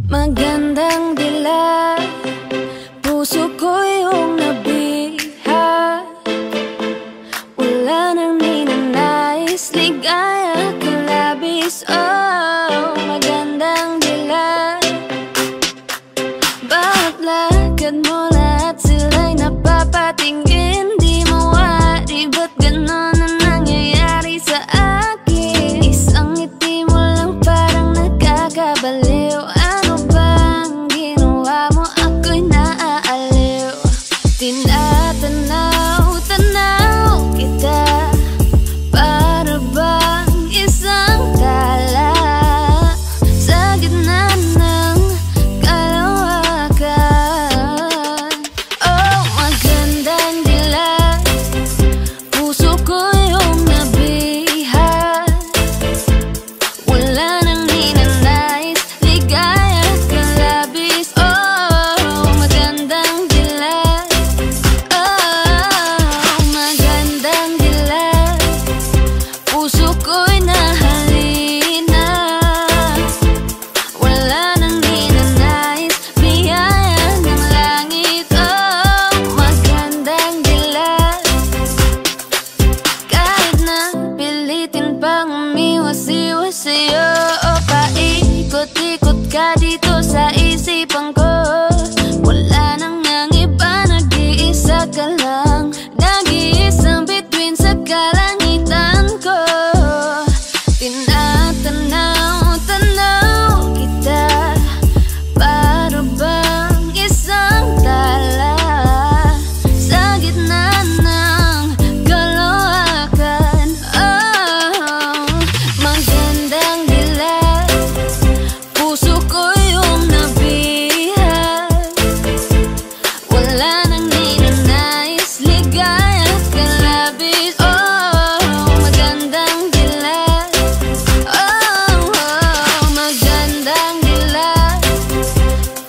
Magandang dilag, puso ko yung nabiha. Wala nang ninanais, ligaya ka labis. Oh, magandang dilag, bakit lagad mo lahat sila'y napapatingin? Di mo wari, ba't ganon na nangyayari sa akin? Isang ngiti mo lang parang nakakabaliw. Ano bang ginawa mo? Ako'y naaaliw. Tinatanaw-tanaw kita, para bang isang tala sa gitna ng kalawakan. Oh, magandang dilag, puso ko yung nabiha. Wala nang ninanais, ligaya ka labis. Oh, magandang dilag. Oh, magandang dilag, puso ko'y nahalina. Wala nang ninanais, biyaya ng langit. Oh, magandang dilag, kahit na pilitin pang umiwas-iwas sa'yo. O paikot-ikot ka dito sa isipan ko. Wala nang ang iba, nag-iisa ka lang. Nag-iisang bituin sa kalangitan ko. Tinatanaw-tanaw kita, para bang isang tala sa gitna ng kalawakan. Oh, magandang dilag, puso ko yung nabiha. Wala nang ninanais, ligaya ka labis. Oh, magandang dilag. Oh, magandang dilag,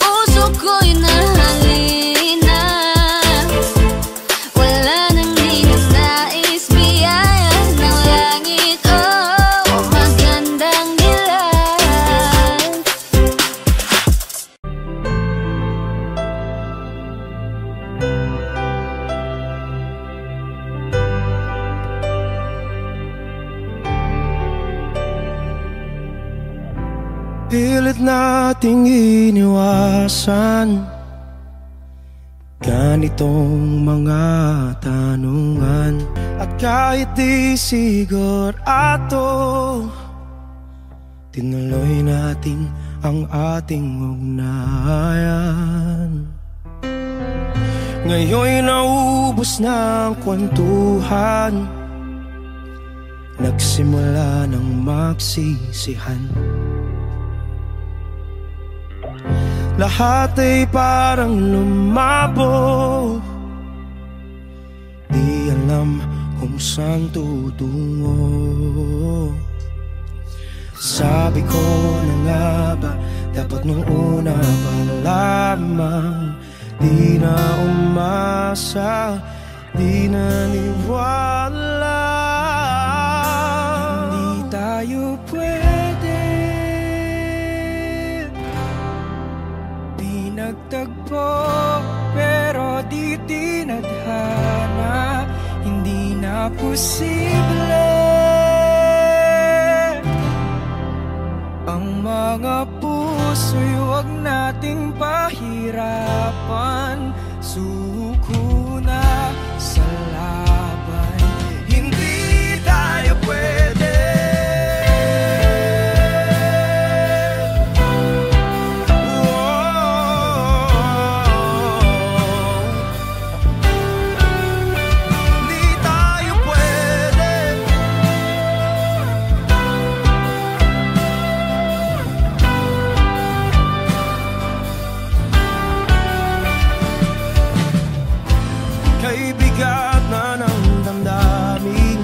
puso ko'y nahalina. Wala nang ninanais, biyaya ng langit. Oh, magandang dilag. Pilit nating iniwasan ganitong mga tanungan. At kahit di sigurado, tinuloy natin ang ating ugnayan. Ngayon'y naubos na ang kwentuhan, nagsimula ng magsisihan. Lahat ay parang lumabo, di alam kung saan tutungo. Sabi ko na nga ba, dapat nung una pa lamang di na umasa, di naniwala. Hindi tayo pwede pinagtagpo, pero di tinadhana. Hindi na posible ang mga puso'y huwag nating pahirapan. Suko na sa laban, hindi tayo pwede. Kay bigat na ng damdamin,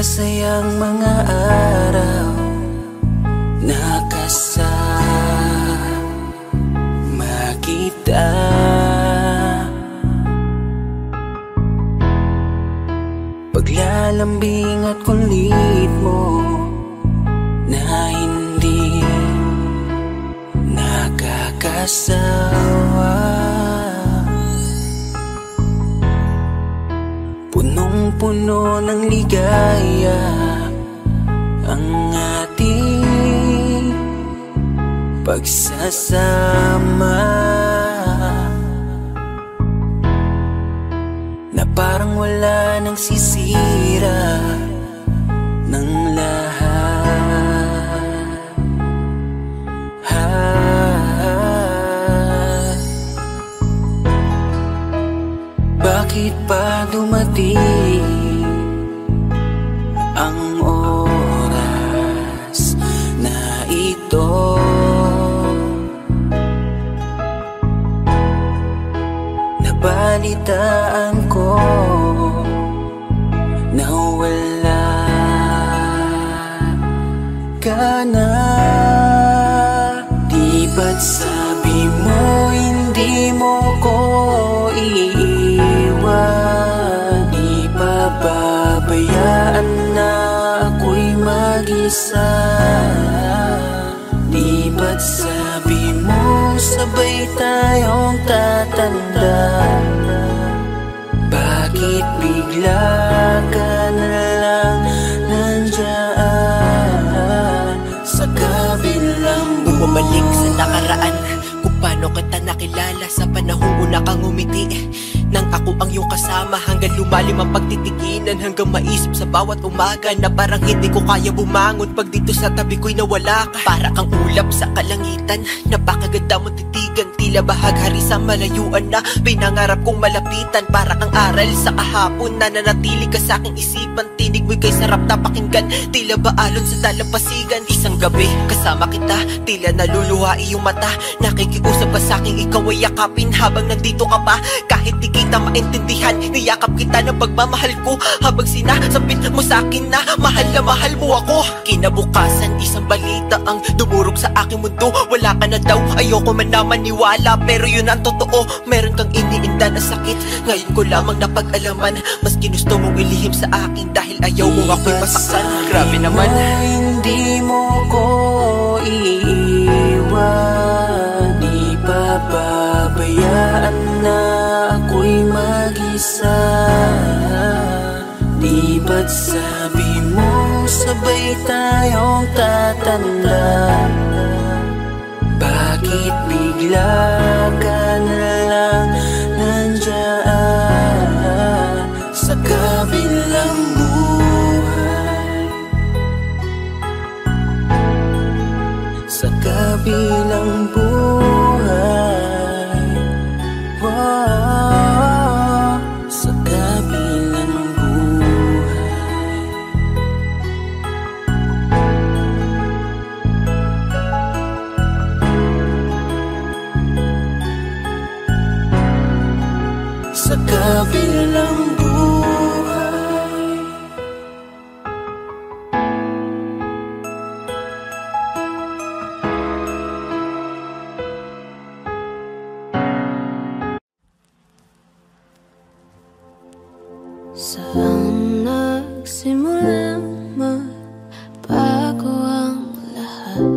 masasayang mga araw na kasama kita. Paglalambing at kulit mo na hindi nakakasawa, punong-puno ng ligaya ang ating pagsasama, na parang wala nang sisira ng lahat. Bakit pa dumating ang oras na ito? Nabalitaan ko na wala ka na. Di ba't sabi mo hindi mo ko iiwan? Di pa babayaan na ako'y mag-isa? Di ba't sabi mo sabay tayong tatanda? Bakit bigla ka na lang nandyan sa kabilang buhay? Bumalik sa nakaraan, kung paano kita nakilala sa panahong una kang umiti. Nang ako ang iyong kasama, hanggang lumalim ang pagtitiginan, hanggang maisip sa bawat umaga na parang hindi ko kaya bumangon pag dito sa tabi ko'y nawala ka. Para kang ulap sa kalangitan, napakaganda mong titigan, tila bahaghari sa malayuan na pinangarap kong malapitan. Para kang aral sa kahapon na nanatili ka sa aking isipan, tinig mo'y kay sarap na pakinggan, tila ba alon sa dalampasigan. Isang gabi kasama kita, tila naluluha iyong mata, nakikiusap ka sa aking ikaw ay yakapin habang nandito ka pa. Kahit di kita maintindihan, niyakap kita ng pagmamahal ko, habang sinasabit mo sa akin na mahal mo ako. Kinabukasan, isang balita ang dumurog sa aking mundo. Wala ka na daw, ayoko man na maniwala, pero yun ang totoo. Meron kang iniinda na sakit, ngayon ko lamang napag-alaman. Mas ginusto mong ilihim sa akin dahil ayaw mo ako'y masaktan. Grabe naman. Hindi mo ko iiwan, di pa babayaan na ako'y mag-isa. Di ba't sabi mo sabay tayong tatanda? Bakit bigla ka na lang nandyan sa kabilang buhay? Sa kabilang buhay, wow, sa kabilang buhay. Sa kabilang buhay. Saan nagsimulang magbago ang lahat?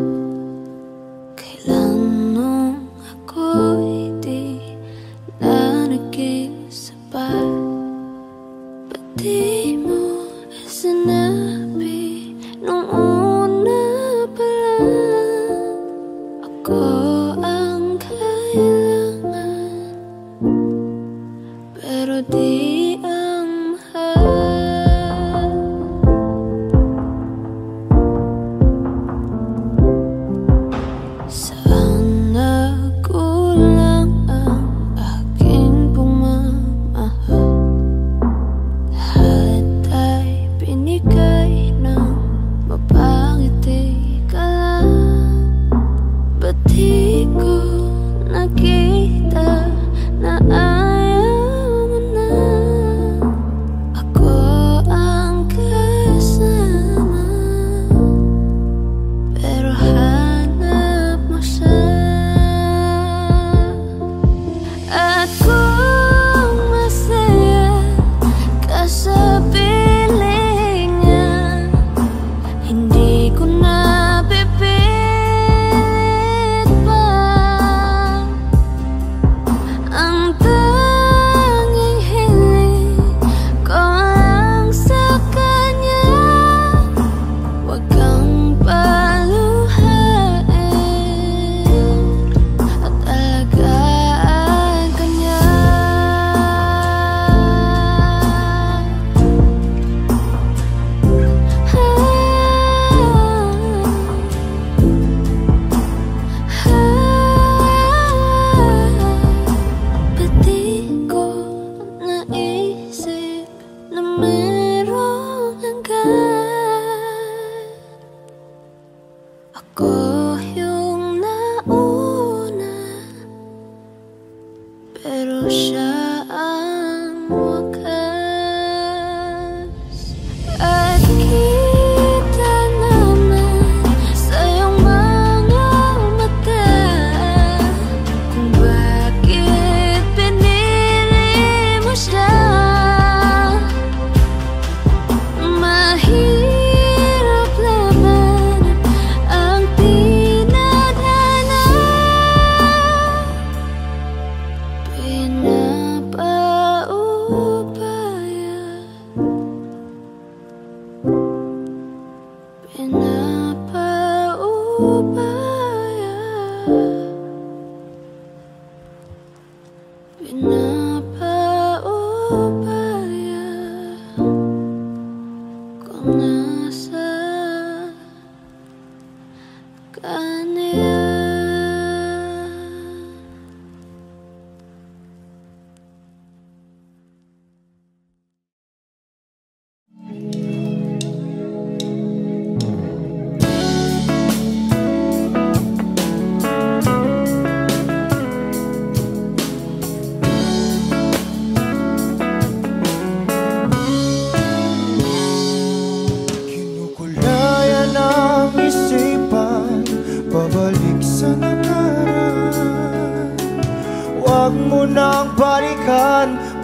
Kailan nung ako'y di na naging sapat?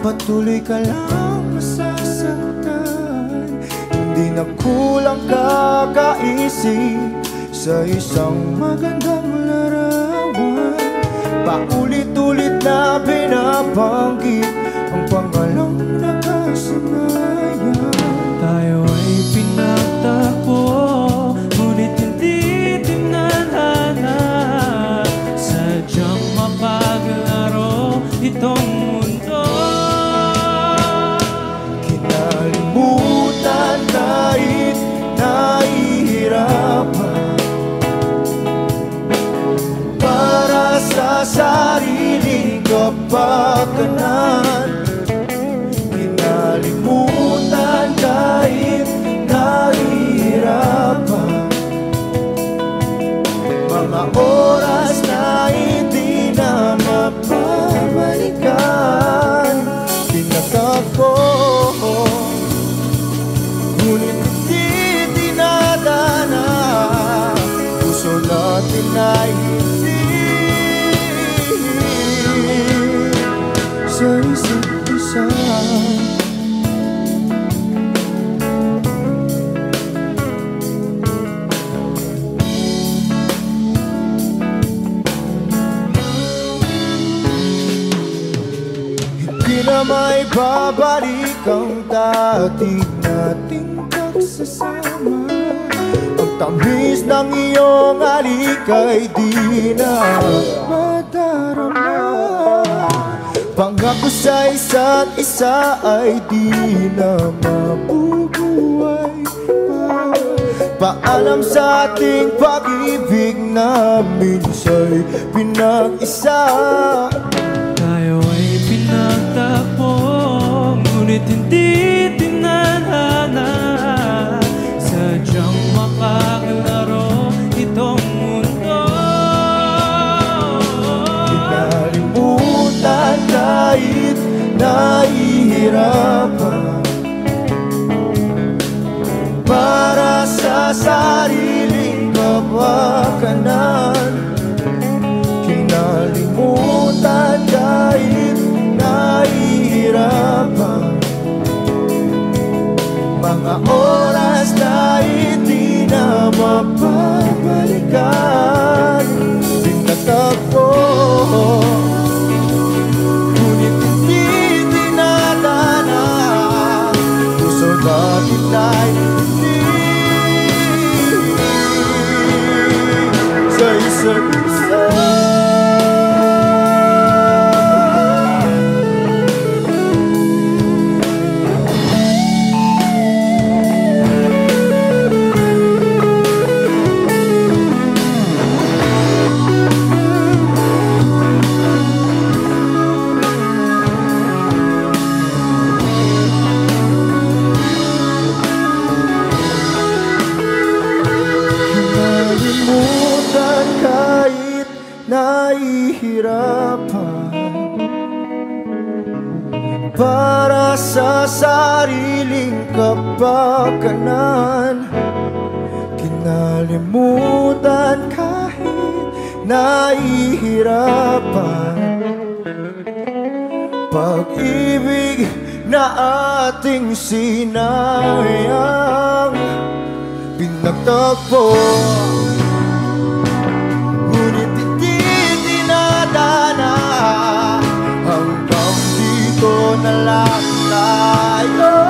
Patuloy ka lang masasaktan. Hindi na kulang kakaisip sa isang magandang larawan. Paulit-ulit na binabanggit ang pangalang nakasanayan. Tayo ay pinagtagpo, ngunit hindi tinadhana. Sadyang mapaglaro itong mundo. Kinalimutan kahit nahihirapan, para sa sariling kapakanan. Kinalimutan kahit nahihirapan, mga oras na hindi na mapabalikan. Pinagkak ko, ngunit hindi dinadana. Puso natin ay hindi sa isa't isa. Hindi na may babalik ang dati nating pagsasama. Ang tamis ng iyong halik ay di na madarama. Pangako sa isa't isa ay di na mabubuhay pa. Paalam sa ating pag-ibig na minsa'y pinag-isa. Tayo ay pinagtagpo, ngunit hindi tinadhana. Sadyang mapaglaro itong mundo. Kinalimutan kahit nahihirapan, para sa sariling kapakanan. Kinalimutan kahit nahihirapan, mga oras na hindi na mapabalikan. Pinagtagpo, ngunit hindi dinadana. Puso natin ay hindi sa isa't isa. para sa sariling kapakanan. Kinalimutan kahit nahihirapan. Pag-ibig na ating sinayang pinagtagpo, ngunit hindi dinadana. Hanggang dito na lang tayo.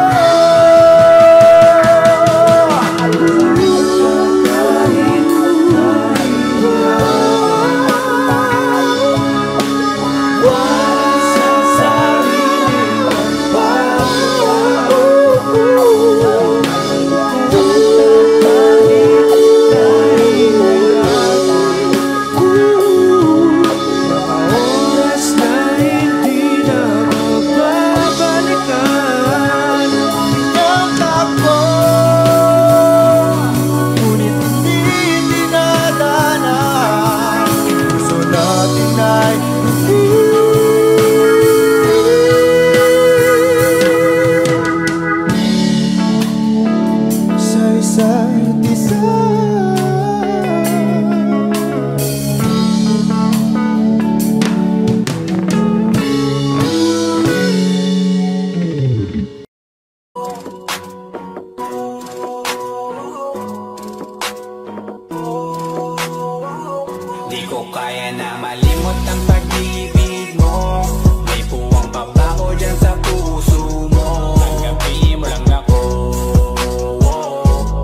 Di ko kaya na malimot ang pag-ibig mo. May puwang pabaho dyan sa puso mo. Tanggapin mo lang ako,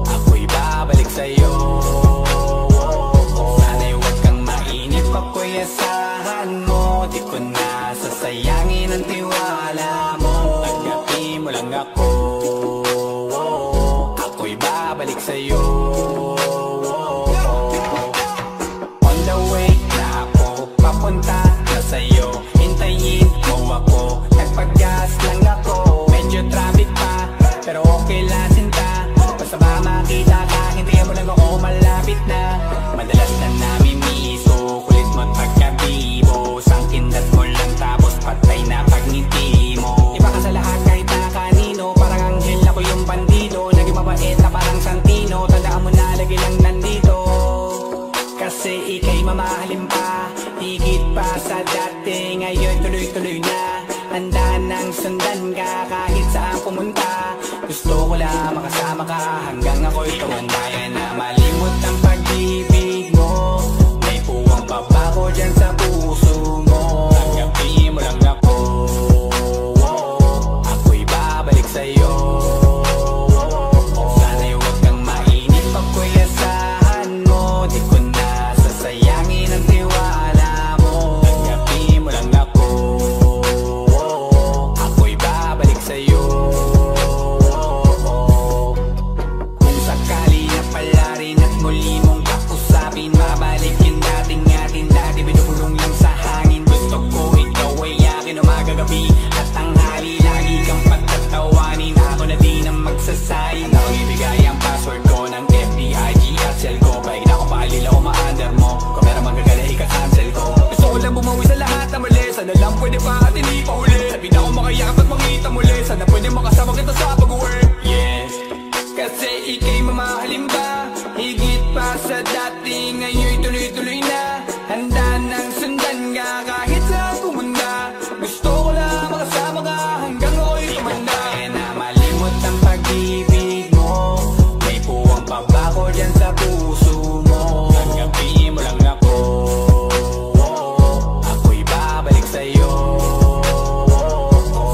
ako'y babalik sa'yo. Sana'y huwag kang mainip, ako'y asahan mo. Di ko na sasayangin ang tiwala mo. Tanggapin mo lang ako, ako'y babalik sa'yo. Papunta na sa'yo, hintayin mo ako. Nagpag-gas lang ako, medyo traffic pa, pero okay lang sinta. Basta ba makita ka, hintayin mo lang ako, malapit na. Madalas na namimiso, kulit mo't pagkabibo. Sangkindat mo lang tapos patay na pagngiti mo. Iba ka sa lahat kahit na kanino, parang anghel ako yung bandido. Naging mabait na parang Santino, tandaan mo na lagi lang nandito. Kasi ika'y mamahalin pa, higit pa sa dati. Ngayon tuloy-tuloy na, handa nang sundan ka kahit saan pumunta. Gusto ko lang makasama ka hanggang ako'y tumanda. Kaya na malimot ang pag-ibig mo. May puwang pabaho dyan sa puso mo. Tanggapin mo lang ako, ako'y babalik sa'yo. Sana'y huwag kang mainip, ako'y asahan mo. Di ko na sasayangin ang tiwala mo. Tanggapin mo lang ako, ako'y babalik sa'yo. Kung sakali na pala rin at muli mong kausapin, mabalikin natin atin dati binubulong lang sa hangin. Gusto ko ikaw ay akin umagabi at tanghali, lagi kang pagtatawanin. Ako na din ang magsasayin, ako ibigay ang password ko ng FBIG at cell ko. Pahig na ako paalila ko ma-under mo, kung meron magagala ika-cancel ko. Gusto ko lang bumawi sa lahat na mali, sana lang pwede pa at hindi pa uli. Sabi na ako makayakap at mangita muli, sana pwede makasama kita sa pag-work. Yes, kasi ika'y mamahalin ba, higit pa sa dati. Ngayon tuloy-tuloy na, handa nang sundan ka kahit saan pumunta. Gusto ko lang makasama ka hanggang ako'y tumanda. Kaya na malimot ang pag-ibig mo. May puwang pabaho dyan sa puso mo. Tanggapin mo lang ako, ako'y babalik sa'yo.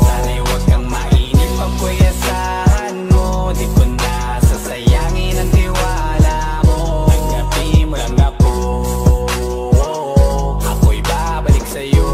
Sana'y huwag kang mainip, ako'y asahan mo. Di ko na sasayangin ang tiwala mo. Tanggapin mo lang ako, ako'y babalik sa'yo.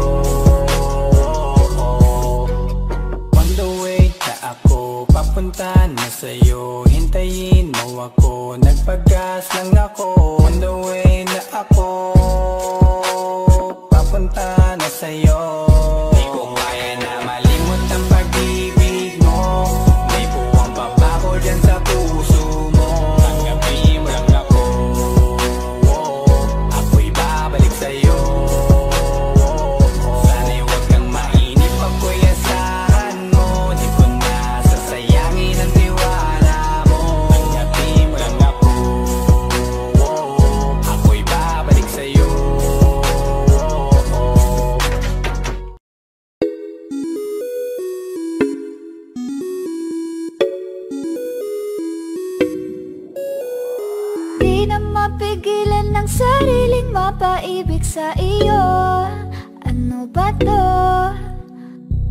sariling mapaibig sa iyo. Ano ba to?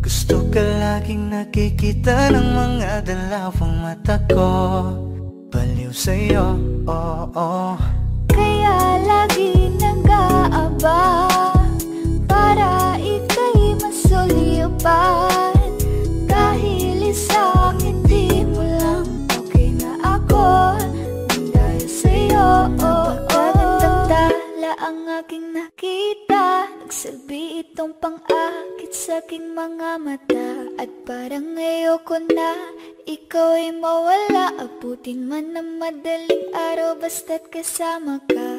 Gusto ka laging nakikita ng mga dalawang mata ko. Baliw sa'yo, oo. Kaya lagi nag-aabang para ika'y masulyupan. Dahil isang ngiti mo lang, okay na ako nang dahil sa'yo. Napakagandang tala ang aking nakita. Nagsilbi itong pang-akit sa aking mga mata. At parang ayoko na ikaw ay mawala. Abutin man ng madaling araw basta't kasama ka.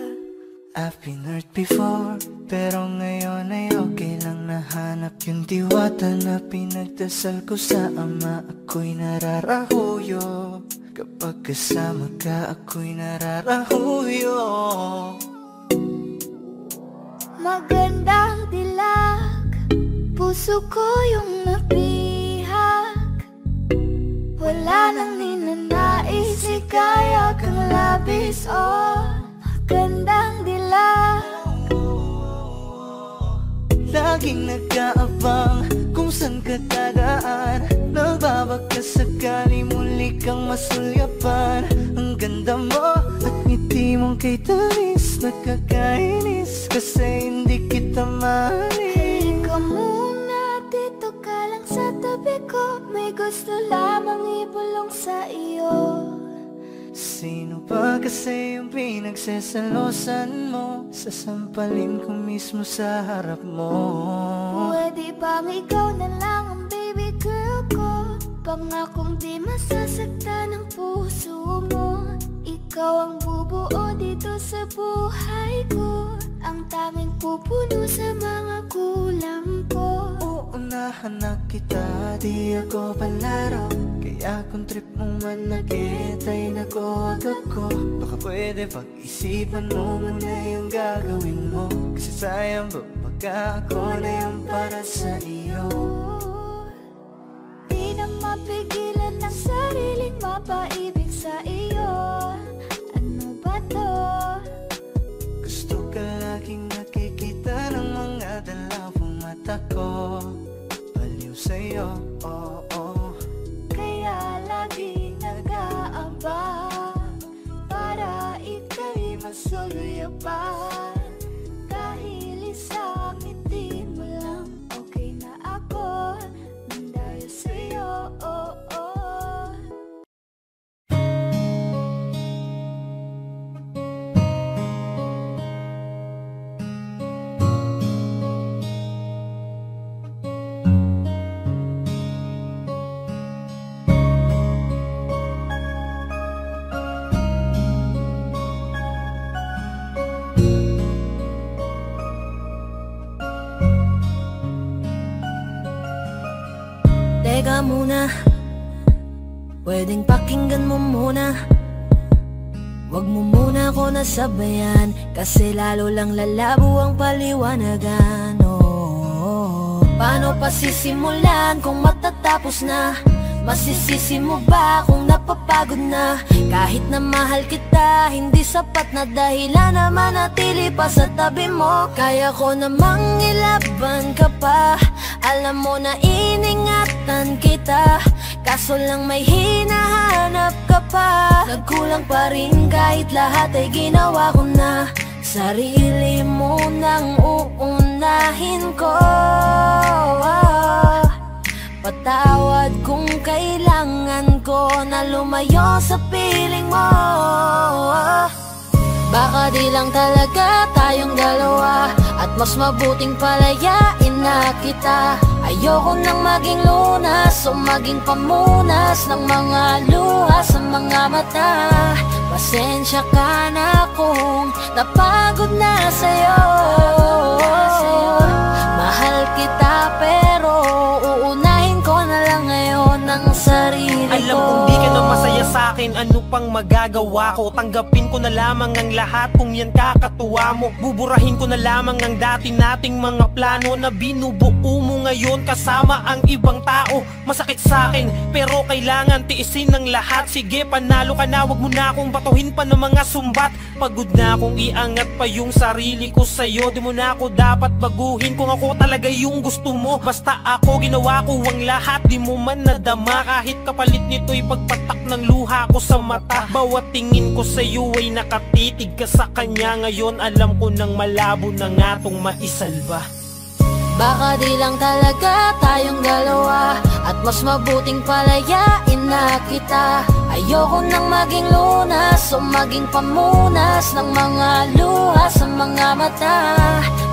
I've been hurt before, pero ngayon ay okay lang. Nahanap yung diwata na pinagdasal ko sa ama. Ako'y nararahuyo, kapag kasama ka ako'y nararahuyo. Magandang dilag, puso ko yung nabihag. Wala nang ninanais, ikaya kang labis. Oh, magandang dilag. Laging nag-aabang kung saan ka dadaan. Nagbabaka sakali muli kang masulyapan. Ang ganda mo at ngiti mong kay tamis. Nakakainis kasi hindi kita mahalin. Halika muna, dito ka lang sa tabi ko. May gusto lamang ibulong sa iyo. Sino ba kasi yung pinagsasalosan mo? Sasampalin ko mismo sa harap mo. Pwede bang ikaw na lang ang baby girl ko? Pangakong di masasaktan ang puso mo. Ikaw ang bubuo dito sa buhay ko. Ang tanging pupuno sa mga kulang ko. Uunahan na kita, di ako palaro. Kaya kung trip mong manakit ay nakuwag ako. Baka pwede pag-isipan mo muna yung gagawin mo. Kasi sayang ba baka ako na yung para sa iyo. Di na mapigilan ang sariling mapaibig sa iyo. Ano ba to? Gusto ka laging nakikita ng mga dalawang mata ko. Baliw sa'yo, oo. Kaya lagi nag-aabang para ika'y masulyapan. Dahil isang ngiti mo lang, okay na ako nang dahil sa'yo. Teka muna, pwedeng pakinggan mo muna. Wag mo muna ako nasabayan, kasi lalo lang lalabo ang paliwanagan. Paano pa sisimulan kung matatapos na? Masisisi mo ba kung napapagod na? Kahit na mahal kita, hindi sapat na dahilan na manatili pa sa tabi mo. Kaya ko namang ilaban ka pa. Alam mo na iningatan kita, kaso lang may hinahanap ka pa. Nagkulang pa rin kahit lahat ay ginawa ko na. Sarili mo nang uunahin ko. Patawad kung kailangan ko na lumayo sa piling mo. Baka di lang talaga tayong dalawa, at mas mabuting palayain na kita. Ayoko nang maging lunas o maging pamunas ng mga luha sa mga mata. Pasensya ka na kung napagod na sa'yo. Mahal kita pero uunahin ko na lang ngayon ang sarili ko. Alam kong di ka na masaya sa'kin, ano pang magagawa ko? Tanggapin ko na lamang ang lahat kung yan kakatuwa mo. Buburahin ko na lamang ang dati nating mga plano na binubuo mo ngayon kasama ang ibang tao. Masakit sa'kin pero kailangan tiisin ng lahat. Sige panalo ka na, wag mo na akong batuhin pa ng mga sumbat. Pagod na akong iangat pa yung sarili ko sa'yo. Di mo na ako dapat baguhin kung ako talaga yung gusto mo. Basta ako ginawa ko ang lahat, di mo man nadama. Kahit kapalit nito'y pagpatak ng luha ko sa mata. Bawat tingin ko sa'yo ay nakatitig ka sa kanya. Ngayon alam ko nang malabo na nga tong maisalba. Baka di lang talaga tayong dalawa, at mas mabuting palayain na kita. Ayoko nang maging lunas o maging pamunas ng mga luha sa mga mata.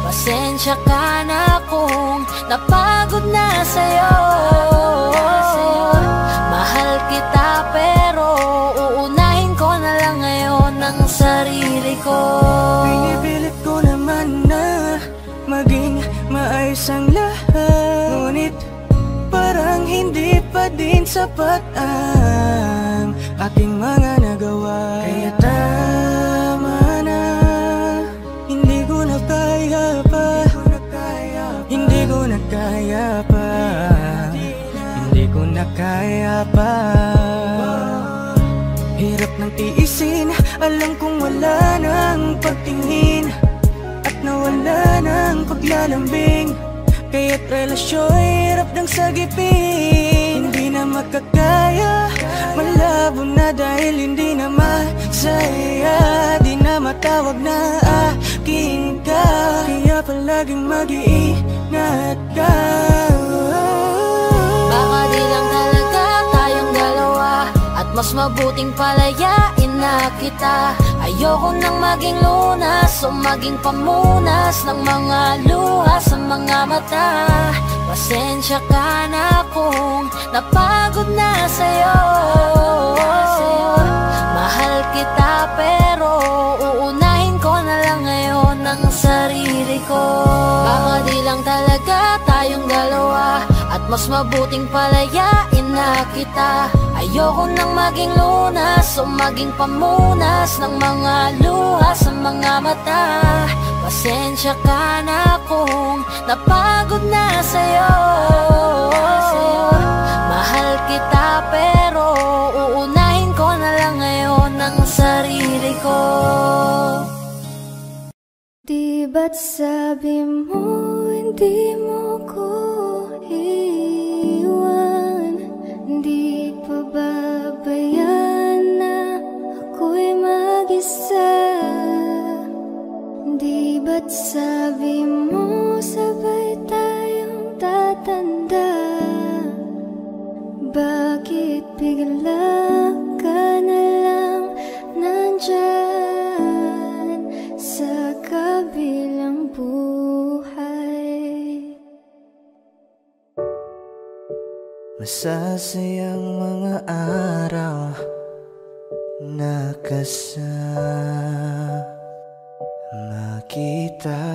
Pasensya ka na kung napagod na sa'yo. Mahal kita pero uunahin ko na lang ngayon ang sarili ko. Pinipilit ko naman na maging maayos ang lahat, ngunit parang hindi pa din sapat ang aking mga nagawa. Kaya tama na, hindi ko na kaya pa, hindi ko na kaya pa, hindi ko na kaya pa. Hirap ng tiisin, alam kong wala nang pagtingin at nawala ng paglalambing. Kaya't relasyon hirap ng sagipin. Hindi na makakaya, malabo na dahil hindi na masaya. Di na matawag na akin ka, kaya palaging mag-iingat ka. Baka di lang talaga tayong dalawa, at mas mabuting palayain na kita. Ayoko nang maging lunas o maging pamunas ng mga luha sa mga mata. Pasensya ka na kung napagod na sa'yo. Mahal kita pero uunahin ko na lang ngayon ang sarili ko. Baka di lang talaga tayong dalawa, at mas mabuting palayain na kita. Ayoko nang maging lunas o maging pamunas ng mga luha sa mga mata. Pasensya ka na kung napagod na sa'yo. Mahal kita pero uunahin ko na lang ngayon ang sarili ko. Di ba't sabi mo hindi mo ko iwan? Di pa babayaan na ako'y mag-isa? Di ba't sabi mo sabay tayong tatanda? Bakit bigla ka na lang nandyan sa kabilang buhay? Masasayang mga araw na kasama kita.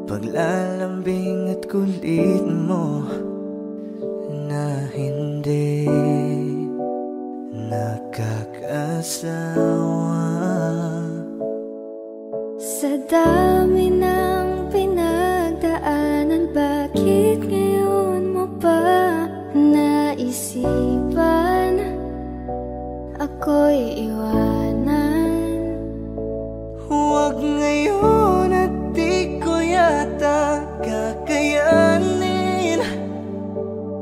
Paglalambing at kulit mo na hindi nakakasawa. Sa dami ng pinagdaanan, bakit ngayon mo pa naisipan ako'y iwanan? Huwag ngayon at di ko yata kakayanin.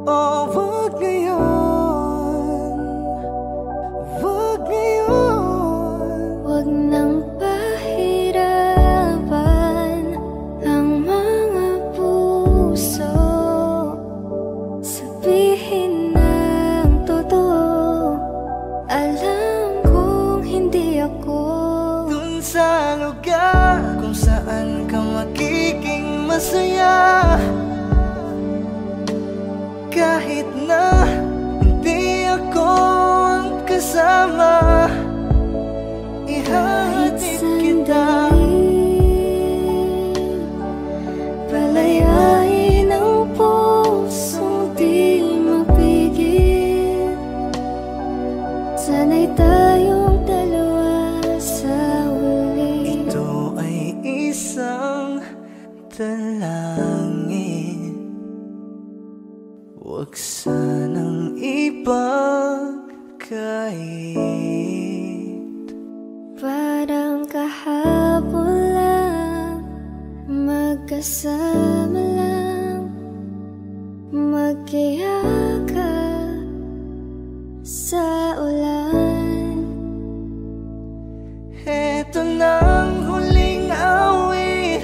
Oh, huwag ngayon, huwag ngayon. Huwag nang pahirapan ang mga puso. Sabihin ng totoo, alam kong hindi ako Dun sa lugar kung saan ka magiging masaya, kahit na hindi ako ang kasama, kahit ihahatid kita. sandali. Palayain ang pusong di mapigil. Sana'y tayong dalawa sa huli. Ito ay dalangin, huwag sanang ipagkait. Parang kahapon lang, magkasama lang, magkayakap sa ulan. Eto nang huling awit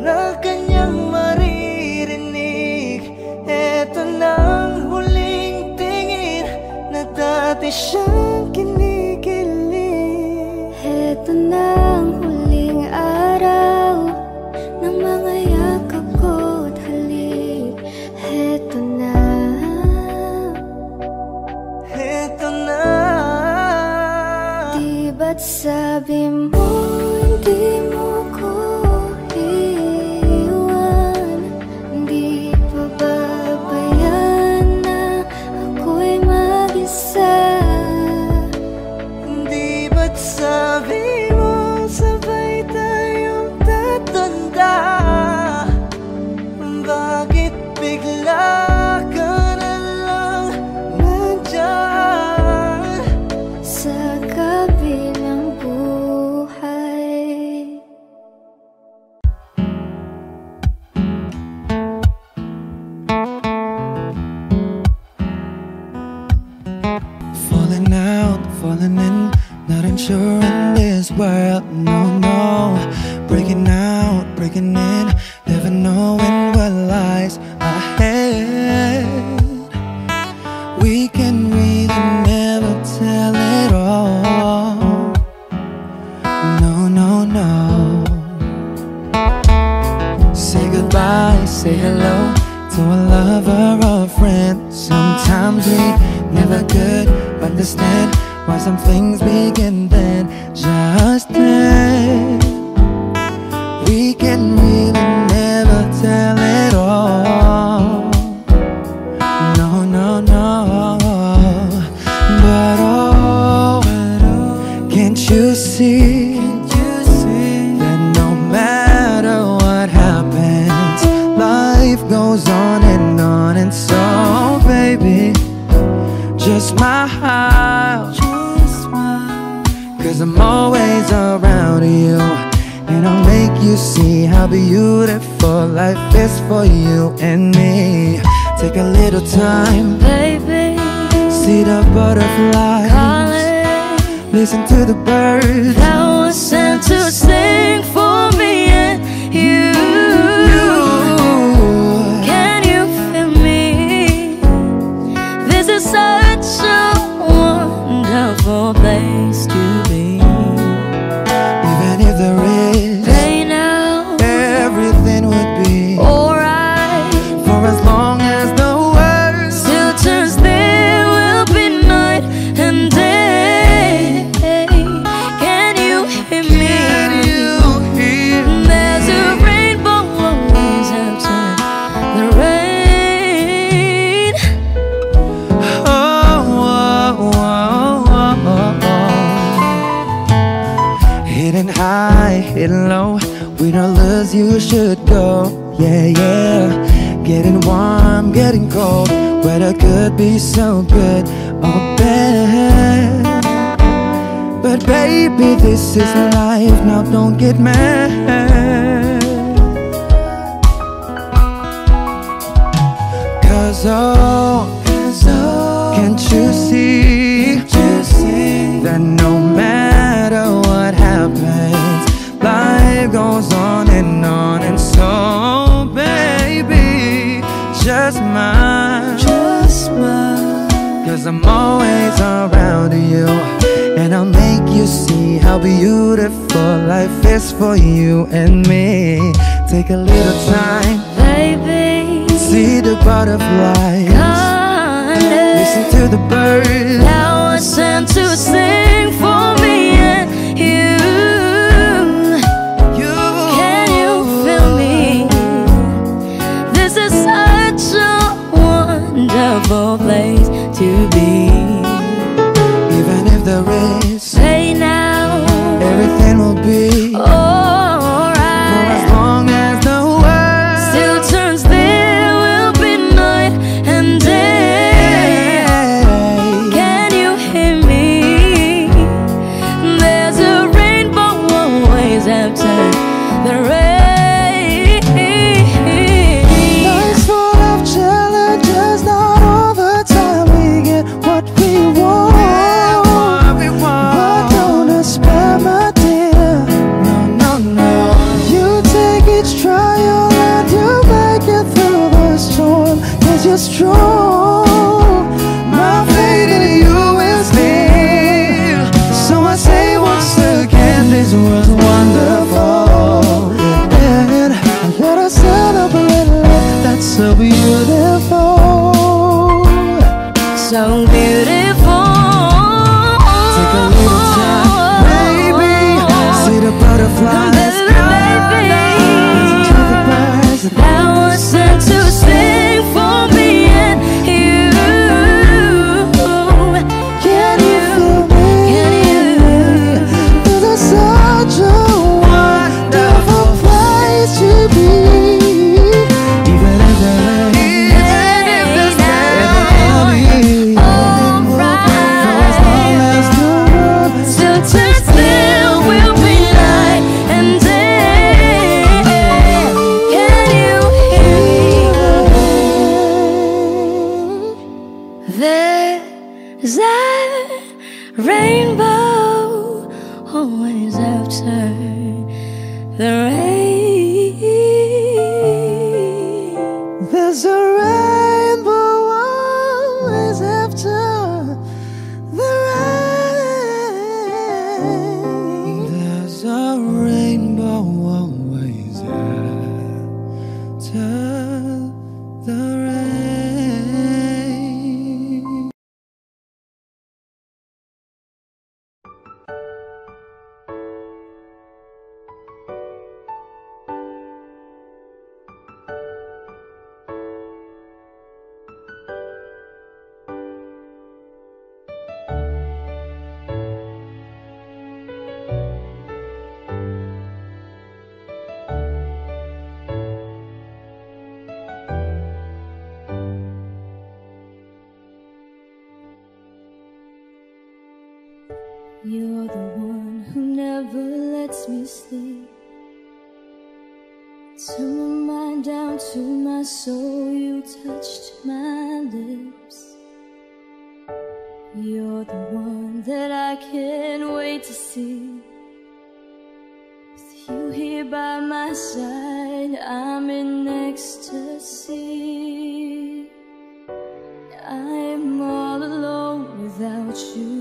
na kanyang maririnig. Eto nang huling tingin na dati siyang kinikilig. Eto na ang huling araw ng mga yakap ko't halik. Eto na. Eto na. Di ba't sabi mo hindi mo ko iwan? Di pa babayaan na ako'y mag-isa? Di ba't sabi mo sabay tayong tatanda? Bakit bigla ka na lang nandyan Sa kabilang buhay? Falling out, falling in, not unsure in this world, no, no. Breaking out, breaking in, never knowing what lies ahead. We can really never tell it all. No, no, no. Say goodbye, say hello to a lover or a friend. Sometimes we never could understand why some things begin then, just then. We can really never tell it all. No, no, no. But oh, can't you see that no matter what happens, life goes on and on. And so, baby, just smile, cause I'm always around you, and I'll make you see how beautiful life is for you and me. Take a little time, Baby, see the butterflies, calling, listen to the birds. that was sent to sing for me and you. Can you feel me? This is such a wonderful place to be. Even if there is Pain now, everything would be alright. for as long as the world Still turns, there will be night and day. Can you hear me? can you hear? There's a rainbow always after the rain. Oh, oh, oh, oh, oh. Hidden high, hidden low, we don't lose, you should go. Yeah, yeah. Getting warm, getting cold, weather could be so good or bad. But baby, this is life, now don't get mad. Cause oh, can't you see that no matter what happens, life goes on and on. And so, baby, just smile, cause I'm always around you, and I'll make you see how beautiful life is for you and me. Take a little time, Baby, see the butterflies, listen to the birds. that was sent to sing for me and you. Can you feel me? This is such a wonderful place to be. Even if there is Say now, everything will be for as alright. long as the world sure you'll learn to make it through the storm, 'cause you're strong. My faith in you is near. So I say once again, this was wonderful, and let us celebrate love that's so beautiful. So beautiful. Take a little time, baby. See the butterflies. Listen to the birds. I was sent to sing for me and you. Can you feel me? Can you? This is such a wonderful place to be. Even if the rain is heavy, Alright. for as long as the world Still to still will be night and day. Can you hear me? There's a rainbow always after the rain. there's a rainbow always after the rain. There's a rainbow always after the rain. You're the one who never lets me sleep. Turn my mind down to my soul, you touched my lips. You're the one that I can't wait to see. With you here by my side, I'm in ecstasy. I'm all alone without you.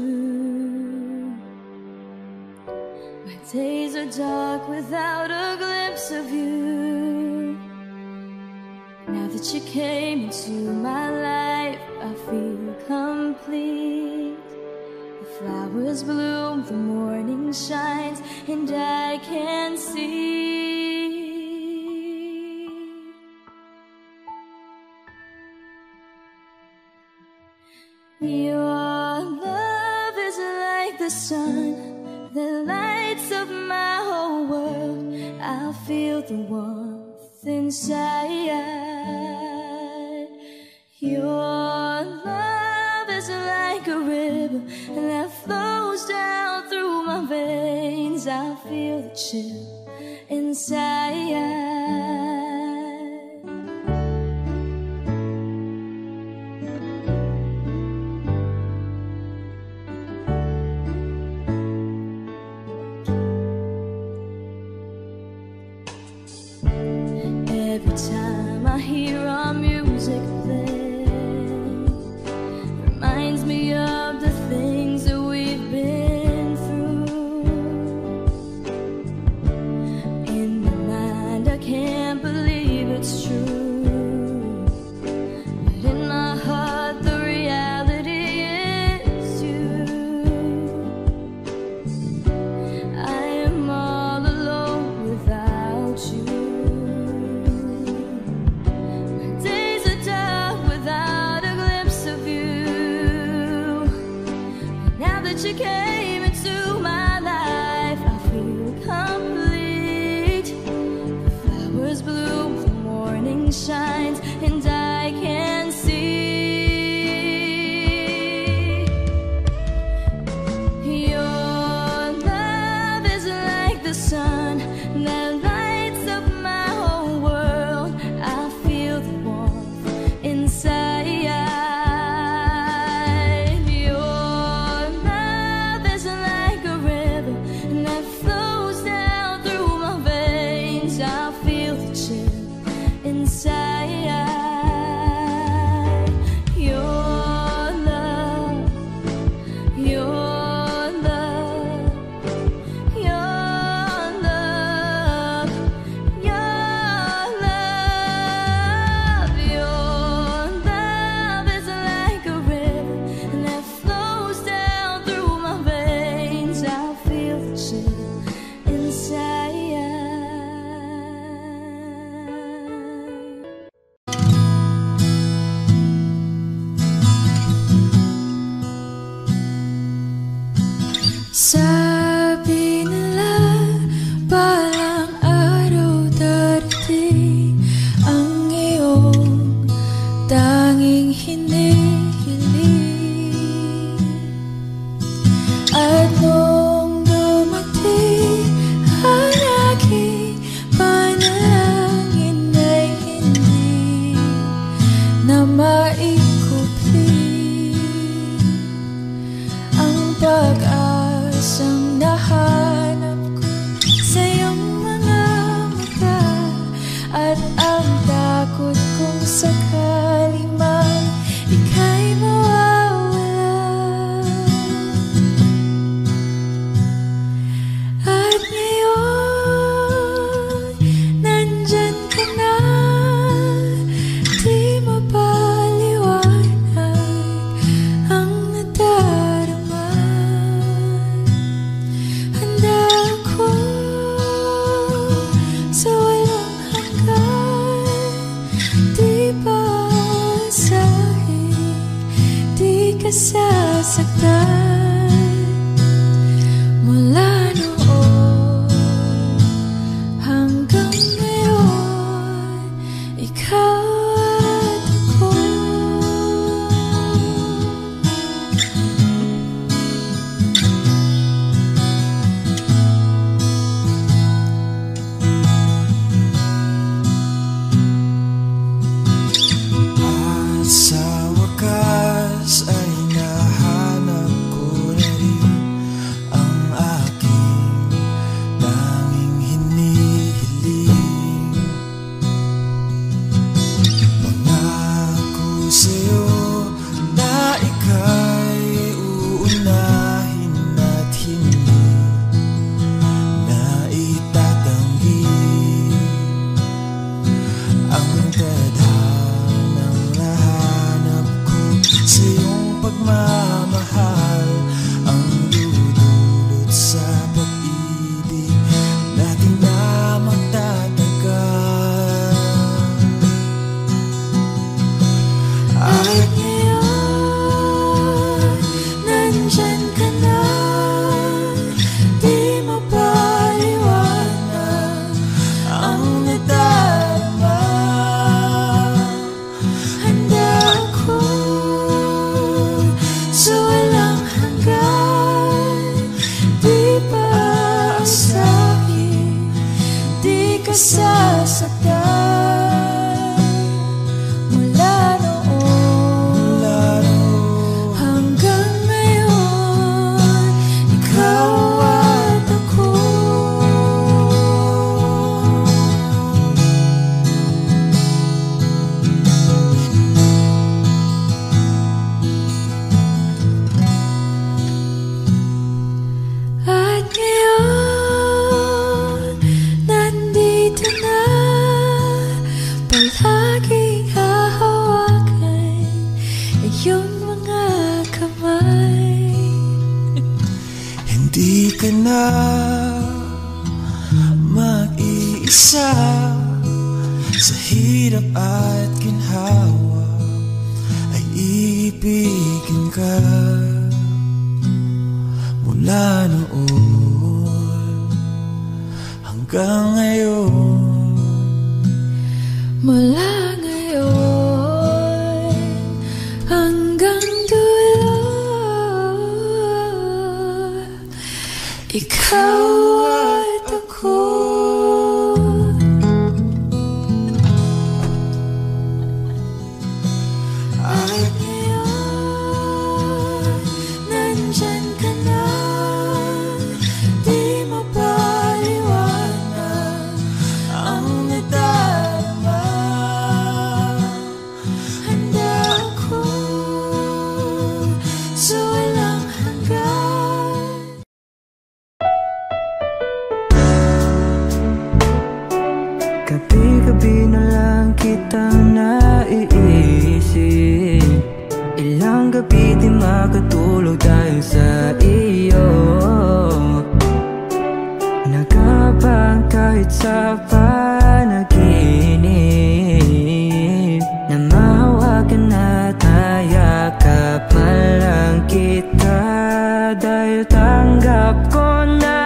My days are dark without a glimpse of you. Now that you came into my life, I feel complete. The flowers bloom, the morning shines, and I can see. Your love is like the sun that lights up my whole world. I feel the warmth inside. Your love is like a river that flows down through my veins. I feel the chill inside. Every time I hear our music play, reminds me of the things that we've been through. In my mind, I can't believe it's true, but in my heart, the reality is you. I am all alone without you. You came into my life, I feel complete. The flowers bloom, the morning shines, and I can see. Your love is like the sun that lights up my whole world. I feel the warmth inside. I feel the chill At ang takot kung sakali man ika'y mawawala. At ngayon, nandyan ka na, di mapaliwanag ang nadarama. Handa ako sa walang hanggan, di paasahin, di ka sasaktan. Mula noon hanggang ngayon, ikaw at ako. At sa wakas ay nahanap ko na rin ang aking tanging hinihiling. Mangako sa'yo na ika'y uunahin at hindi na itatanggi ang tadhanang nahanap ko sa iyong pagmamahal, ang dudulot sa pag-ibig natin na magtatagal. At ngayon, nandyan ka na, di mapaliwanag ang nadarama. Handa ako sa walang hanggan, di paasahin, di ka sasaktan. Mula noon hanggang ngayon, ikaw at ako. At ngayon, nandito na, palaging hahawakan iyong mga kamay. Hindi ka na mag-iisa sa hirap at ginhawa, ay iibigin ka. Mula noon hanggang ngayon, Mula ngayon hanggang dulo, ikaw at ako. At ngayon, nandyan ka na, di mapaliwanag ang nadarama. Handa ako sa walang hanggan. Gabi-gabi na lang kitang naiisip, ilang gabi di makatulog dahil sa iyo. Nagabang kahit sa panaginip, na mahawakan at hayakap man lang kita, dahil tanggap ko na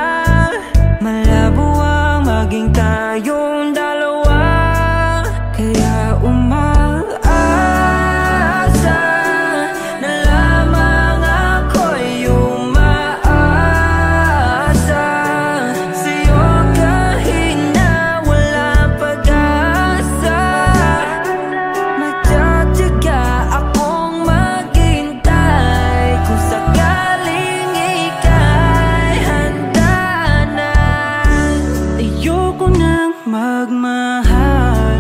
malabo ang maging tayong dalawa. Kaya umaasa na lamang ako'y umaasa sa'yo, kahit na walang pag-asa. Magtatiyaga akong maghintay kung sakaling ika'y handa na. Ayoko nang magmahal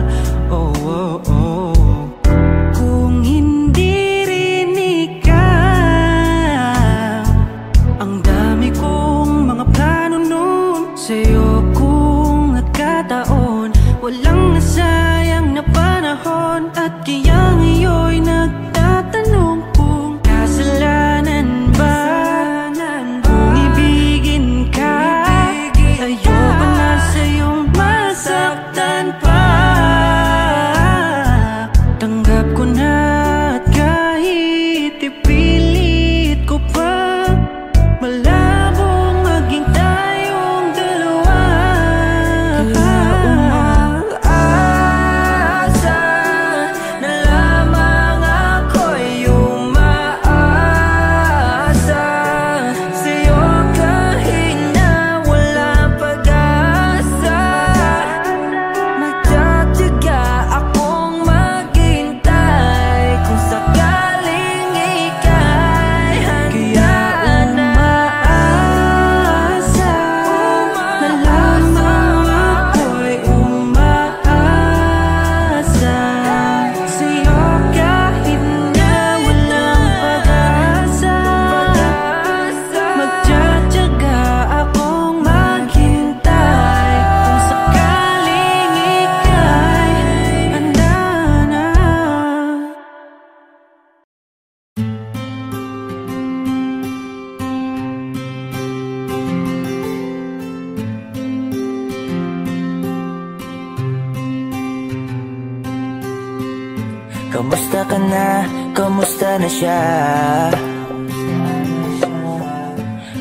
Kamusta ka na? Kamusta na siya?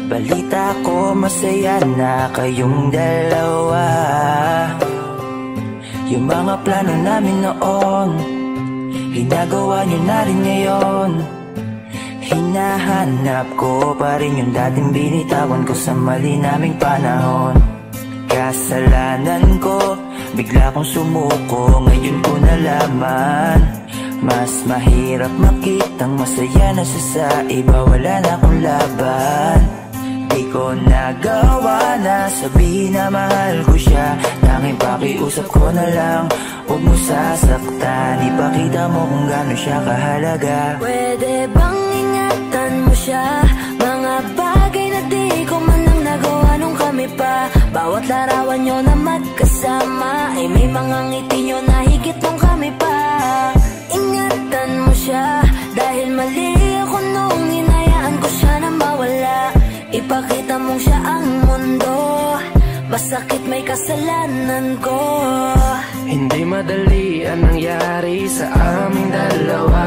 Balita ko masaya na kayong dalawa. Yung mga plano namin noon, ginagawa niyo na rin ngayon. Hinahanap ko pa rin yung dating binitawan ko sa mali naming panahon. Kasalanan ko, bigla kong sumuko, ngayon ko nalaman. Mas mahirap makitang masaya na siya sa iba, wala na akong laban. Di ko nagawa na sabihin na mahal ko siya. Tanging pakiusap ko na lang, huwag mo sasaktan. Ipakita mo kung gaano siya kahalaga. Pwede bang ingatan mo siya? Mga bagay na di ko man lang nagawa nung kami pa. Bawat larawan nyo na magkasama ay may mga ngiti nyo na higit nung kami pa. Ingatan mo siya dahil mali ako nung hinayaan ko siya na mawala. Ipakita mong siya ang mundo, masakit may kasalanan ko. Hindi madali ang nangyari sa aming dalawa.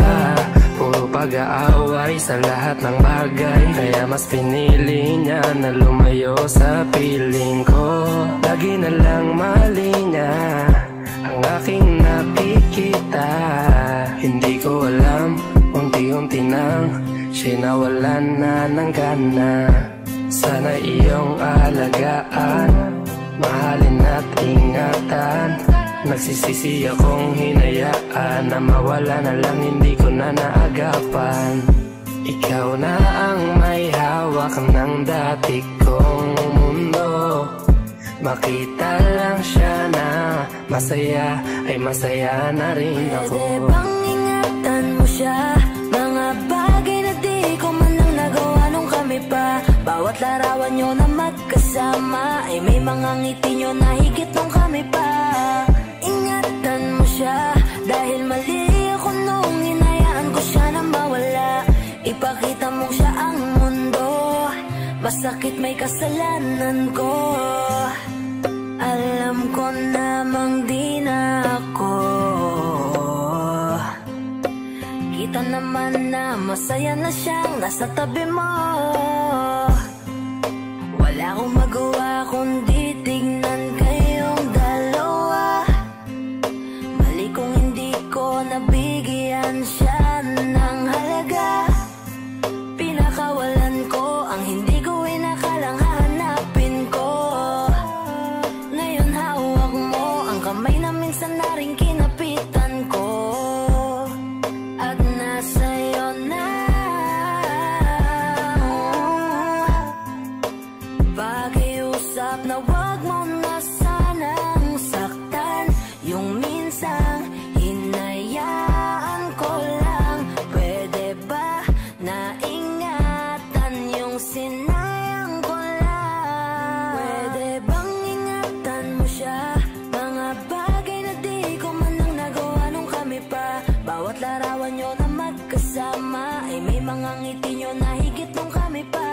Puro pag-aaway sa lahat ng bagay, kaya mas pinili niya na lumayo sa piling ko. Lagi na lang mali niya ang aking nakikita. Hindi ko alam, unti-unti nang siya'y nawalan na ng gana. Sana iyong alagaan, mahalin at ingatan. Nagsisisi akong hinayaan na mawala na lang, hindi ko na naagapan. Ikaw na ang may hawak ng dati kong mundo. Makita lang siya na masaya, ay masaya na rin ako. Pwede bang ingatan mo siya? Mga bagay na di ko man lang nagawa nung kami pa. Bawat larawan nyo na magkasama ay may mga ngiti nyo na higit nung kami pa. Ingatan mo siya dahil mali ako nung hinayaan ko siya na mawala. Ipakita mo siya ang mundo, masakit may kasalanan ko. Alam ko namang di na ako. Kita naman na masaya na siyang nasa tabi mo. Wala akong magawa kundi tignan kayong dalawa. Mali kung hindi ko nabigyan siya ng halaga. Pinakawalan ko ang hindi ko inakalang hahanapin ko. Ngayon hawak mo ang kamay na minsan na rin kinapitan ko. At nasa'yo na. Pakiusap na wag mo na sanang saktan. Yung minsang hinayaan ko lang. Pwede ba na ingatan yung sinayang ko lang? Pwede bang ingatan mo siya? Mga bagay na di ko man lang nagawa nung kami pa. Bawat larawan nyo na magkasama ay may mga ngiti nyo na higit nung kami pa.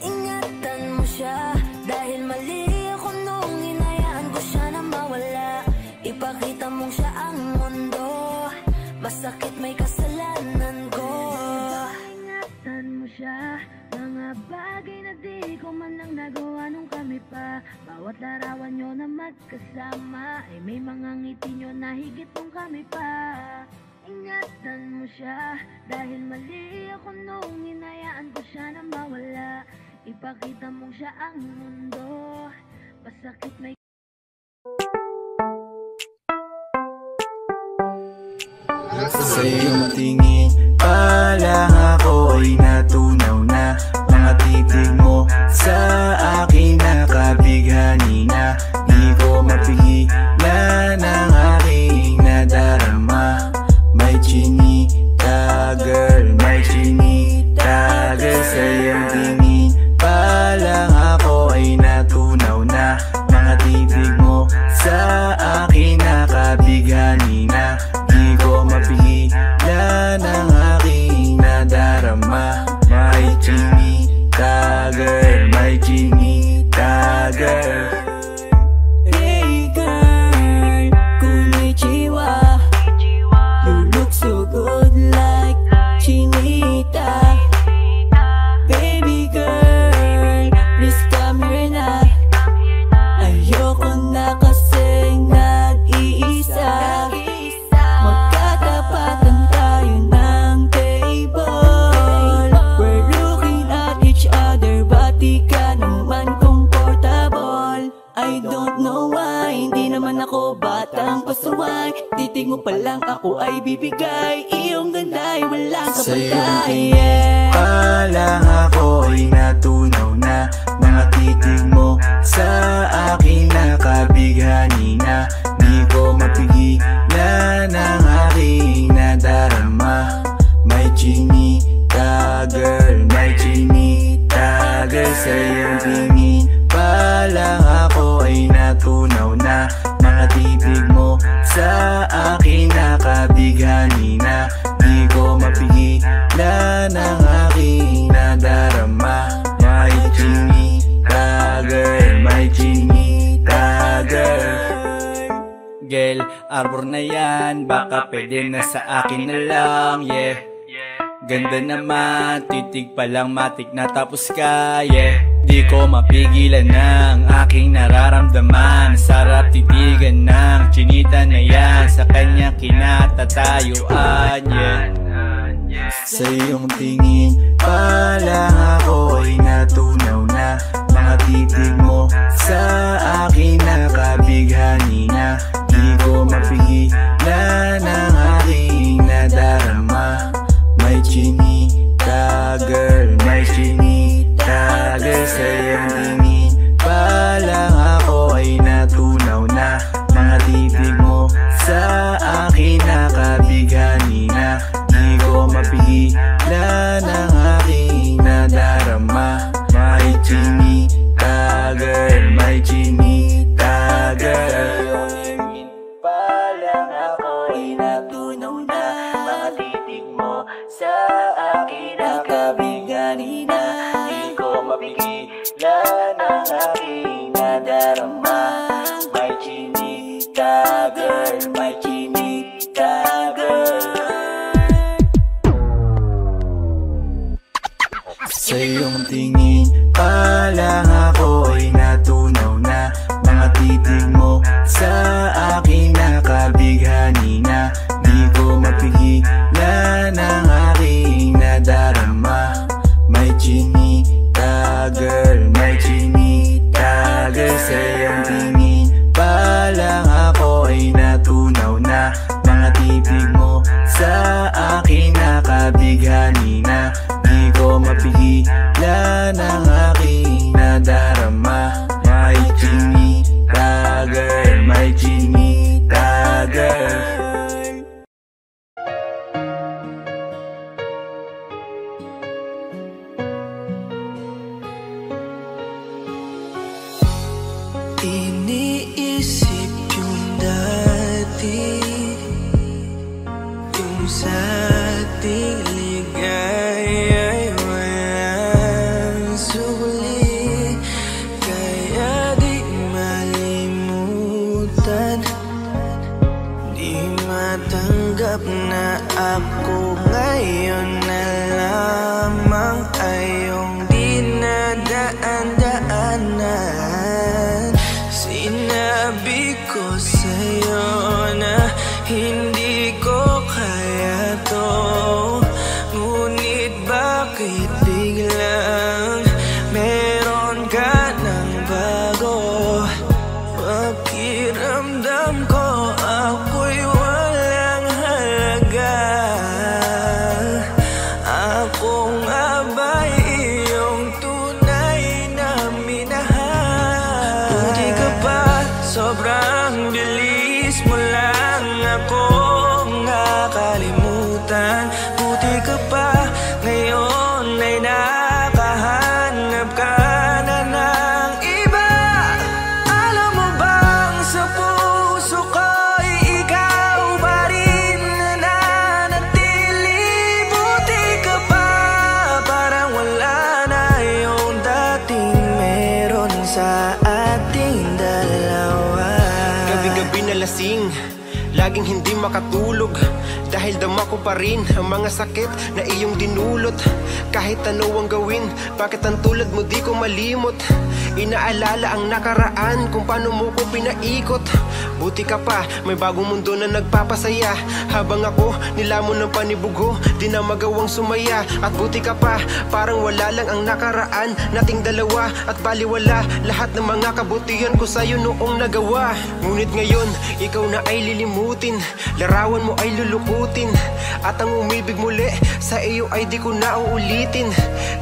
Ingatan mo siya dahil mali ako nung hinayaan ko siya na mawala. Ipakita mong siya ang mundo, masakit may kasalanan ko. Ingatan mo siya, mga bagay na di ko man lang nagawa nung kami pa. Bawat larawan nyo na magkasama ay may mga ngiti nyo na higit nung kami pa. Ingatan mo siya dahil mali ako nung hinayaan ko siya na mawala. Ipakita mong siya ang mundo, masakit may Sa iyong tingin pa lang ako ay natunaw na. Mga titig mo sa akin nakabighani na. Di ko mapigilan ang aking nadarama. May chinita girl, may chinita girl. Sa iyong tingin pa lang ako ay natunaw na. Mga titig mo sa akin nakabighani na. Di ko mapigilan ang aking nadarama. May chinita girl, may chinita girl. pasaway. Titig mo pa lang ako ay bibigay. Iyong ganda'y walang kapatay. Sa'yong pa lang ako'y natunaw na. Mga titig mo sa akin nakabighani na. Di ko mapigilan ang aking nadarama. May chinita girl, may chinita girl. Sa'yong tingin pa lang ako ay natunaw na. Mga titig mo sa akin nakabighani na. Di ko mapigilan ang aking nadarama. May chinita girl, may chinita girl. Girl, arbor na yan, baka pwede na sa akin na lang, yeah. Ganda naman, titig pa lang matik na tapos ka, yeah. Di ko mapigilan ng aking nararamdaman. Sarap titigan ng chinita na yan, sa kanya kinatatayuan, yeah. Sa iyong tingin pa lang ako'y natunaw na. Mga titig mo sa akin nakabighani na. Di ko mapigilan ang aking nadarama. May chinita girl, may chinita girl. Sa iyong tingin pa lang ako ay natunaw na. Mga titig mo sa akin nakabighani na. Di ko mapigilan ang aking nadarama. May chinita girl, may chinita girl. Pa lang ako'y natunaw na. Mga titig mo sa akin nakabighani na. Di ko mapigilan ang aking nadarama. May chinita girl, may chinita girl. Sa iyong tingin pa lang ako'y natunaw na. Mga titig mo sa akin nakabighani na. Di ko mapigilan ang aking nadarama. May chinita girl, may chinita girl. Sa iyong tingin pa lang ako'y natunaw na. Mga titig mo sa akin nakabighani na. Di ko mapigilan ang aking nadarama. May chinita girl, may chinita girl. Iniisip yung dati, yung sa ating ligaya'y walang suli. Kaya di malimutan, di matanggap na ako ngayon na lamang ay iyong dinadaan-daanan. Sinabi ko sa'yo na hindi ko kaya to, ngunit bakit biglang meron ka ng bago? Pakiramdam ko ako'y walang halaga. Ako nga ba'y iyong tunay na minahal? Buti ka pa, sobrang bilis mo lang akong nakalimutan. Buti ka pa, ngayon ay nakahanap ka na ng iba. Alam mo bang sa puso ko'y ikaw pa rin nananatili? Buti ka pa, parang wala na yung dating meron sa ating dalawa. Gabi-gabi na lasing, laging hindi makatulog, dahil dama ko pa rin ang mga sakit na iyong dinulot. Kahit ano ang gawin, bakit ang tulad mo di ko malimot? Inaalala ang nakaraan, kung paano mo ko pinaikot. buti ka pa, may bagong mundo na nagpapasaya. Habang ako, nilamon ng panibugho, di na magawang sumaya. At buti ka pa, parang wala lang ang nakaraan nating dalawa. At baliwala, lahat ng mga kabutihan ko sa'yo noong nagawa. Ngunit ngayon, ikaw na ay lilimutin, larawan mo ay lulukutin. At ang umibig muli, sa iyo ay di ko na uulitin.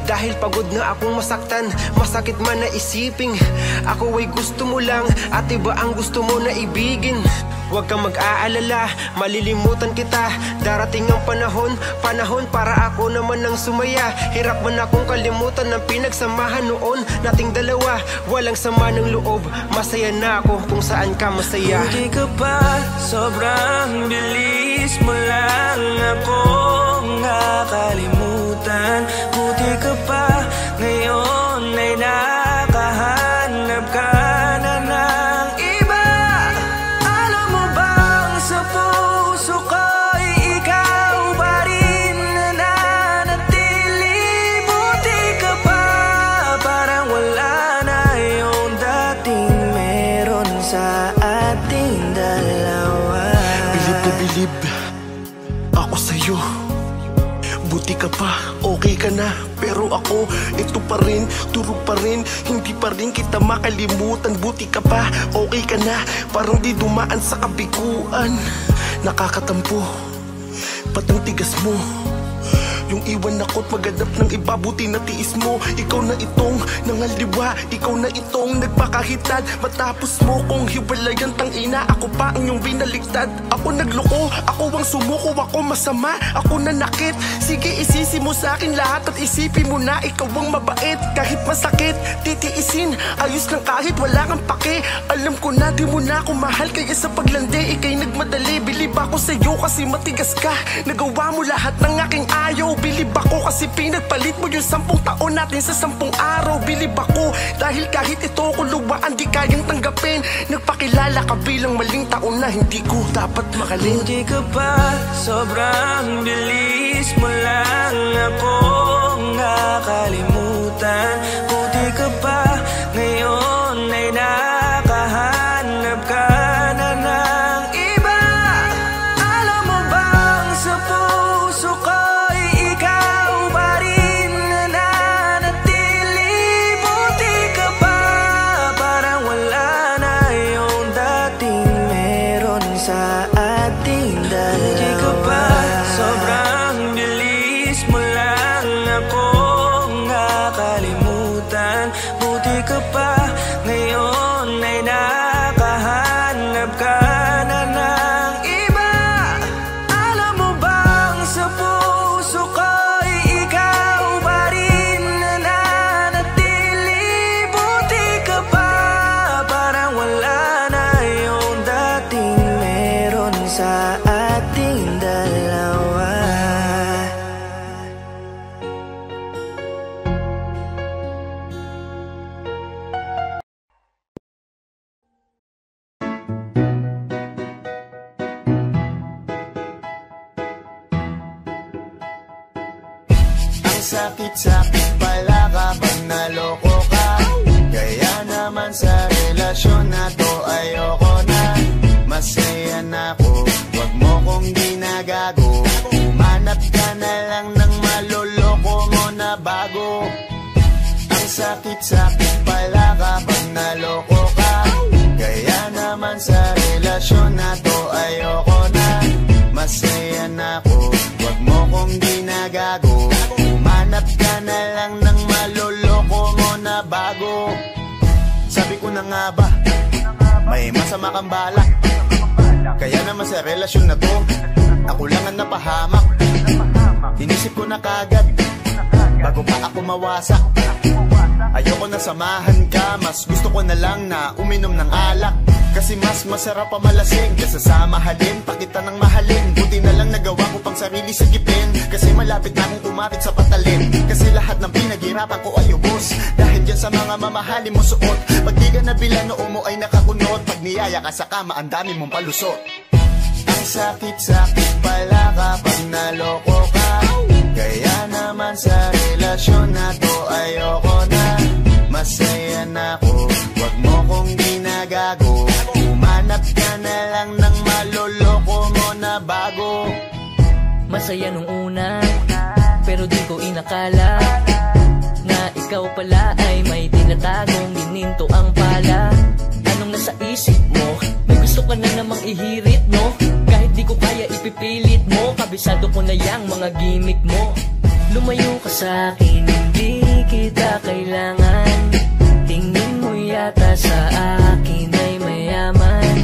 Dahil pagod na akong masaktan, masakit man na isiping ako ay gusto mo lang, at iba ang gusto mo na ibigin. Huwag kang mag-aalala, malilimutan kita. Darating ang panahon para ako naman ang sumaya. Hirap man akong kalimutan ng pinagsamahan noon nating dalawa. Walang sama ng loob, masaya na ako kung saan ka masaya. Buti ka pa, sobrang bilis mo lang akong nakalimutan. Buti ka pa, ngayon ay nakahanap ka na ng iba. Alam mo bang sa puso ko'y ikaw pa rin na nanatili. Buti ka pa, parang wala na yung dating meron sa ating dalawa. Bilib na bilib ako sa'yo. Buti ka pa, okay ka na. Pero ako, ito pa rin, turo pa rin, hindi pa rin kita makalimutan. Buti ka pa, okay ka na, parang di dumaan sa kabiguan. Nakakatampo, patang tigas mo. Yung iwan ako't maghanap ng iba, buti na tiis mo. Ikaw na itong nangaliwa, ikaw na itong nagpakahitad. Matapos mo kong hiwalayan, tangina, ako pa ang iyong binaligtad. Ako nagloko, ako ang sumuko, ako masama, ako nanakit. Sige, isisi mo sa akin lahat at isipin mo na ikaw ang mabait. Kahit masakit, titiisin, ayos lang kahit wala kang pake. Alam ko na di mo na ako mahal, kaya sa paglandi ikay nagmadali. Bilib ako sa'yo kasi matigas ka, nagawa mo lahat ng aking ayaw. Bilib ako kasi pinagpalit mo yung 10 taon natin sa 10 araw. Bilib ako dahil kahit ito ko luwaan di kayang tanggapin. Nagpakilala ka bilang maling taon na hindi ko dapat makalin. Buti ka pa, sobrang bilis mo lang akong nakalimutan. Buti ka pa, ngayon ay nakahanap ka na ng iba. Alam mo bang sa puso ko sakit-sakit pala kapag naloko ka. Kaya naman sa relasyon na to ayoko na. Masaya na ako, wag mo kong ginagago. Umanap ka na lang ng maloloko mo na bago. Ang sakit-sakit pala kapag naloko ka. Kaya naman sa relasyon na to ayoko na. Masaya na ako, wag mo kong ginagago. Umanap ka na lang ng maloloko mo na bago. Sabi ko na nga ba, may masama kang balak. Kaya naman sa relasyon na to, ako lang ang napahamak. Inisip ko na kagad, bago pa ako mawasak. Ayoko na samahan ka, mas gusto ko na lang na uminom ng alak. Kasi mas masarap pa malasing kaysa sa mahalin, pakita ng mahalin. Buti na lang nagawa ko pang sarili sigipin, kasi malapit na akong kumapit sa patalin. Kasi lahat ng pinaghirapan ko ay ubos, dahil dyan sa mga mamahalin mo suot. Pag di ka nabila noo mo ay nakakunot, pag niyaya ka sa kama ang dami mong palusot. Ang sakit-sakit pala kapag naloko ka. Kaya naman sa relasyon na to ayoko na. Masaya na ako, wag mo kong ginagago. Umanap ka na maloloko mo na bago. Masaya nung una, pero di ko inakala na ikaw pala ay may tinatagong gininto ang pala. Anong nasa isip mo? May gusto ka na namang ihirit, no? Kahit di ko kaya ipipilit mo, kabisado ko na yang mga gimmick mo. Lumayo ka sa'kin, hindi kita kailangan. Tingin mo yata sa akin ay mayaman.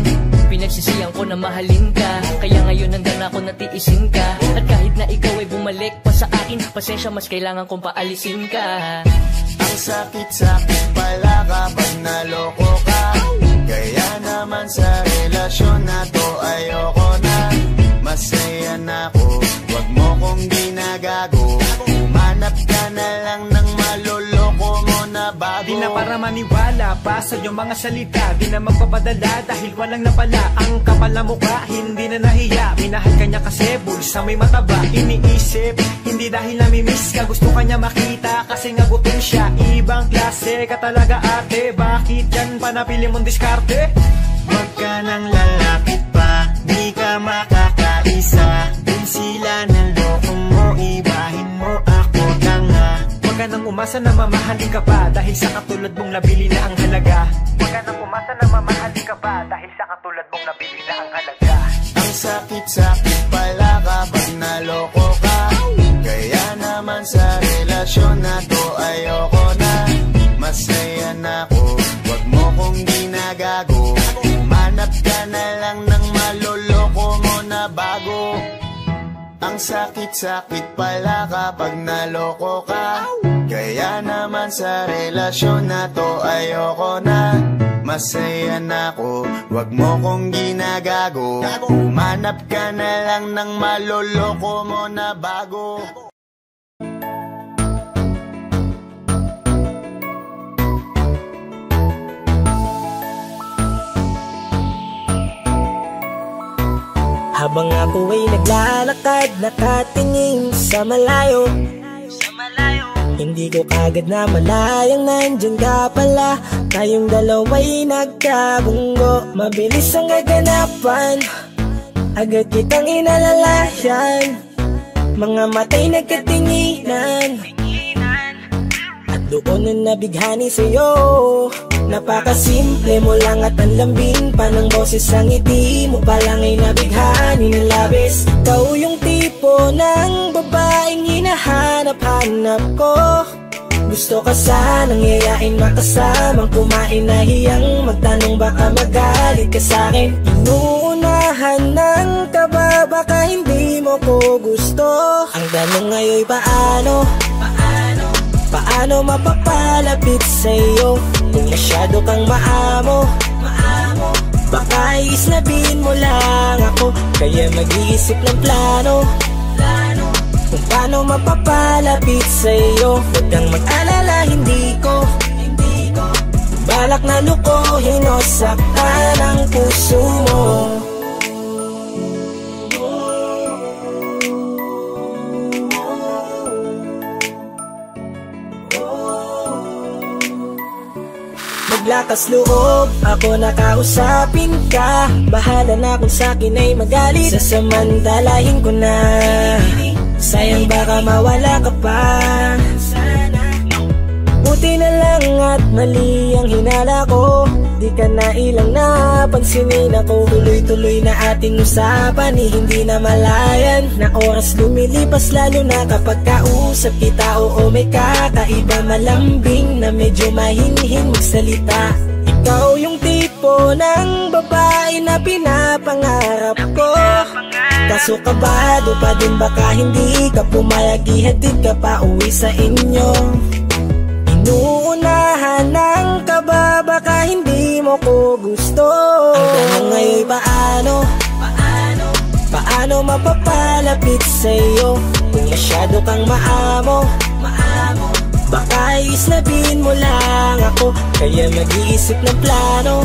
Pinagsisiyang ko na mahalin ka, kaya ngayon hanggang ako natiisin ka. At kahit na ikaw ay bumalik pa sa akin, pasensya mas kailangan kong paalisin ka. Ang sakit-sakit pala kapag naloko ka. Kaya naman sa relasyon na to ayoko na. Masaya na ako, wag mo kong ginagago. Umanap ka na lang ng maloloko mo na bago. Di na para maniwala pa sa iyong mga salita, di na magpapadala dahil walang napala. Ang kapal na mukha, hindi na nahiya. Minahal ka niya kasi bulsa may mataba. Iniisip, hindi dahil namimiss ka, gusto ka niya makita kasi nga gutom siya. Ibang klase ka talaga ate, bakit yan pa napili mong diskarte? Wag ka nang lalapit pa, di ka makakaisa. Dun sila ng loko mo, ibahin mo ako tanga. Wag ka nang umasa na mamahalin ka pa, dahil sa katulad mong nabili na ang halaga. Wag ka nang umasa na mamahalin ka pa, dahil sa katulad mong nabili na ang halaga. Ang sakit-sakit pala kapag naloko ka. Kaya naman sa relasyon na to ayoko na. Masaya na ako, wag mo kong ginagago. Umanap ka na lang ng maloloko mo na bago. Ang sakit-sakit pala kapag naloko ka. Kaya naman sa relasyon na to ayoko na. Masaya na ako, wag mo kong ginagago. Umanap ka na lang ng maloloko mo na bago. Habang ako ay naglalakad, nakatingin sa malayo, hindi ko kagad na malayang nandyan ka pala. Tayong dalawa'y nagkabunggo, mabilis ang gaganapan, agad kitang inalalayan. Mga mata'y nagkatinginan, at doon na nabighani sa'yo. Napakasimple mo lang at ang lambing pa ng boses, ang ngiti mo pa lang ay nabighani ng labis. Ikaw yung tipo ng babaeng hinahanap-hanap ko. Gusto ka sanang yayain, makasamang kumain, nahiyang magtanong baka magalit ka sa'kin. Inuunahan ng kaba, baka hindi mo ko gusto. Ang tanong ngayon paano? Paano mapapalapit sa'yo kung masyado kang maamo? Baka iisnabin mo lang ako, kaya mag-iisip ng plano kung paano mapapalapit sa'yo. Huwag kang mag-alala, hindi ko balak na lukohin o saktan ang puso mo. Lakas loob, ako nakausapin ka. Bahala na kung sa'kin ay magalit, sasamantalahin ko na. Sayang baka mawala ka pa. Buti na lang at mali ang hinala ko, di ka na ilang napansinin ako. Tuloy-tuloy na ating usapan, hindi na malayan. Na oras lumilipas lalo na kapag kausap kita. Oo, may kakaiba, malambing na medyo mahinhin magsalita. Ikaw yung tipo ng babae na pinapangarap ko. Kaso kabado pa din, baka hindi ka pumayag, ihatid ka pa uwi sa inyo. Inuunahan ng kaba, baka hindi mo ko gusto. Ang tanong ngayon paano? Paano mapapalapit sa'yo kung masyado kang maamo? Baka isnabin mo lang ako, kaya mag-iisip ng plano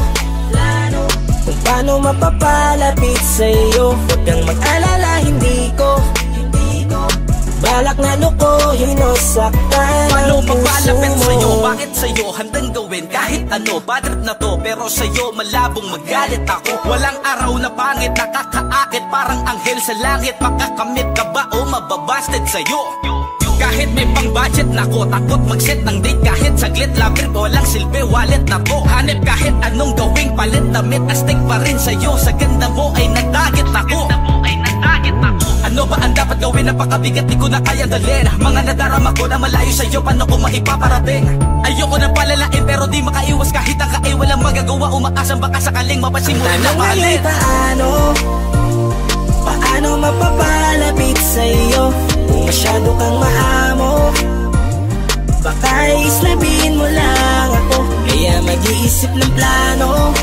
kung paano mapapalapit sa'yo. Huwag kang mag-alala, hindi ko balak na lukohin hinasaktan Paano ang puso magpalapit mo? sa'yo? Bakit sa'yo handang gawin kahit ano? Bad trip na to, pero sa'yo malabong magalit ako. Walang araw na pangit, nakakaakit parang anghel sa langit. Makakamit ka ba o mababasted sa'yo? Kahit may pang budget na ko, takot mag-set ng date kahit saglit. Love trip, walang silbi, wallet na to. Hanip kahit anong gawing palit, damit astig pa rin sa'yo. Sa ganda mo ay nagdagit ako. Ano ba ang dapat gawin? Napakabigat, di ko na kaya dalhin. Mga nadarama ko na malayo sa'yo, paano ko maipaparating? Ayoko na palalain pero di makaiwas kahit ang kain. Walang magagawa, umaasang baka sakaling mapasimulan na mahalin. Paano mapapalapit sa'yo? Kung masyado kang maamo, baka islabin mo lang ako. Kaya mag-iisip ng plano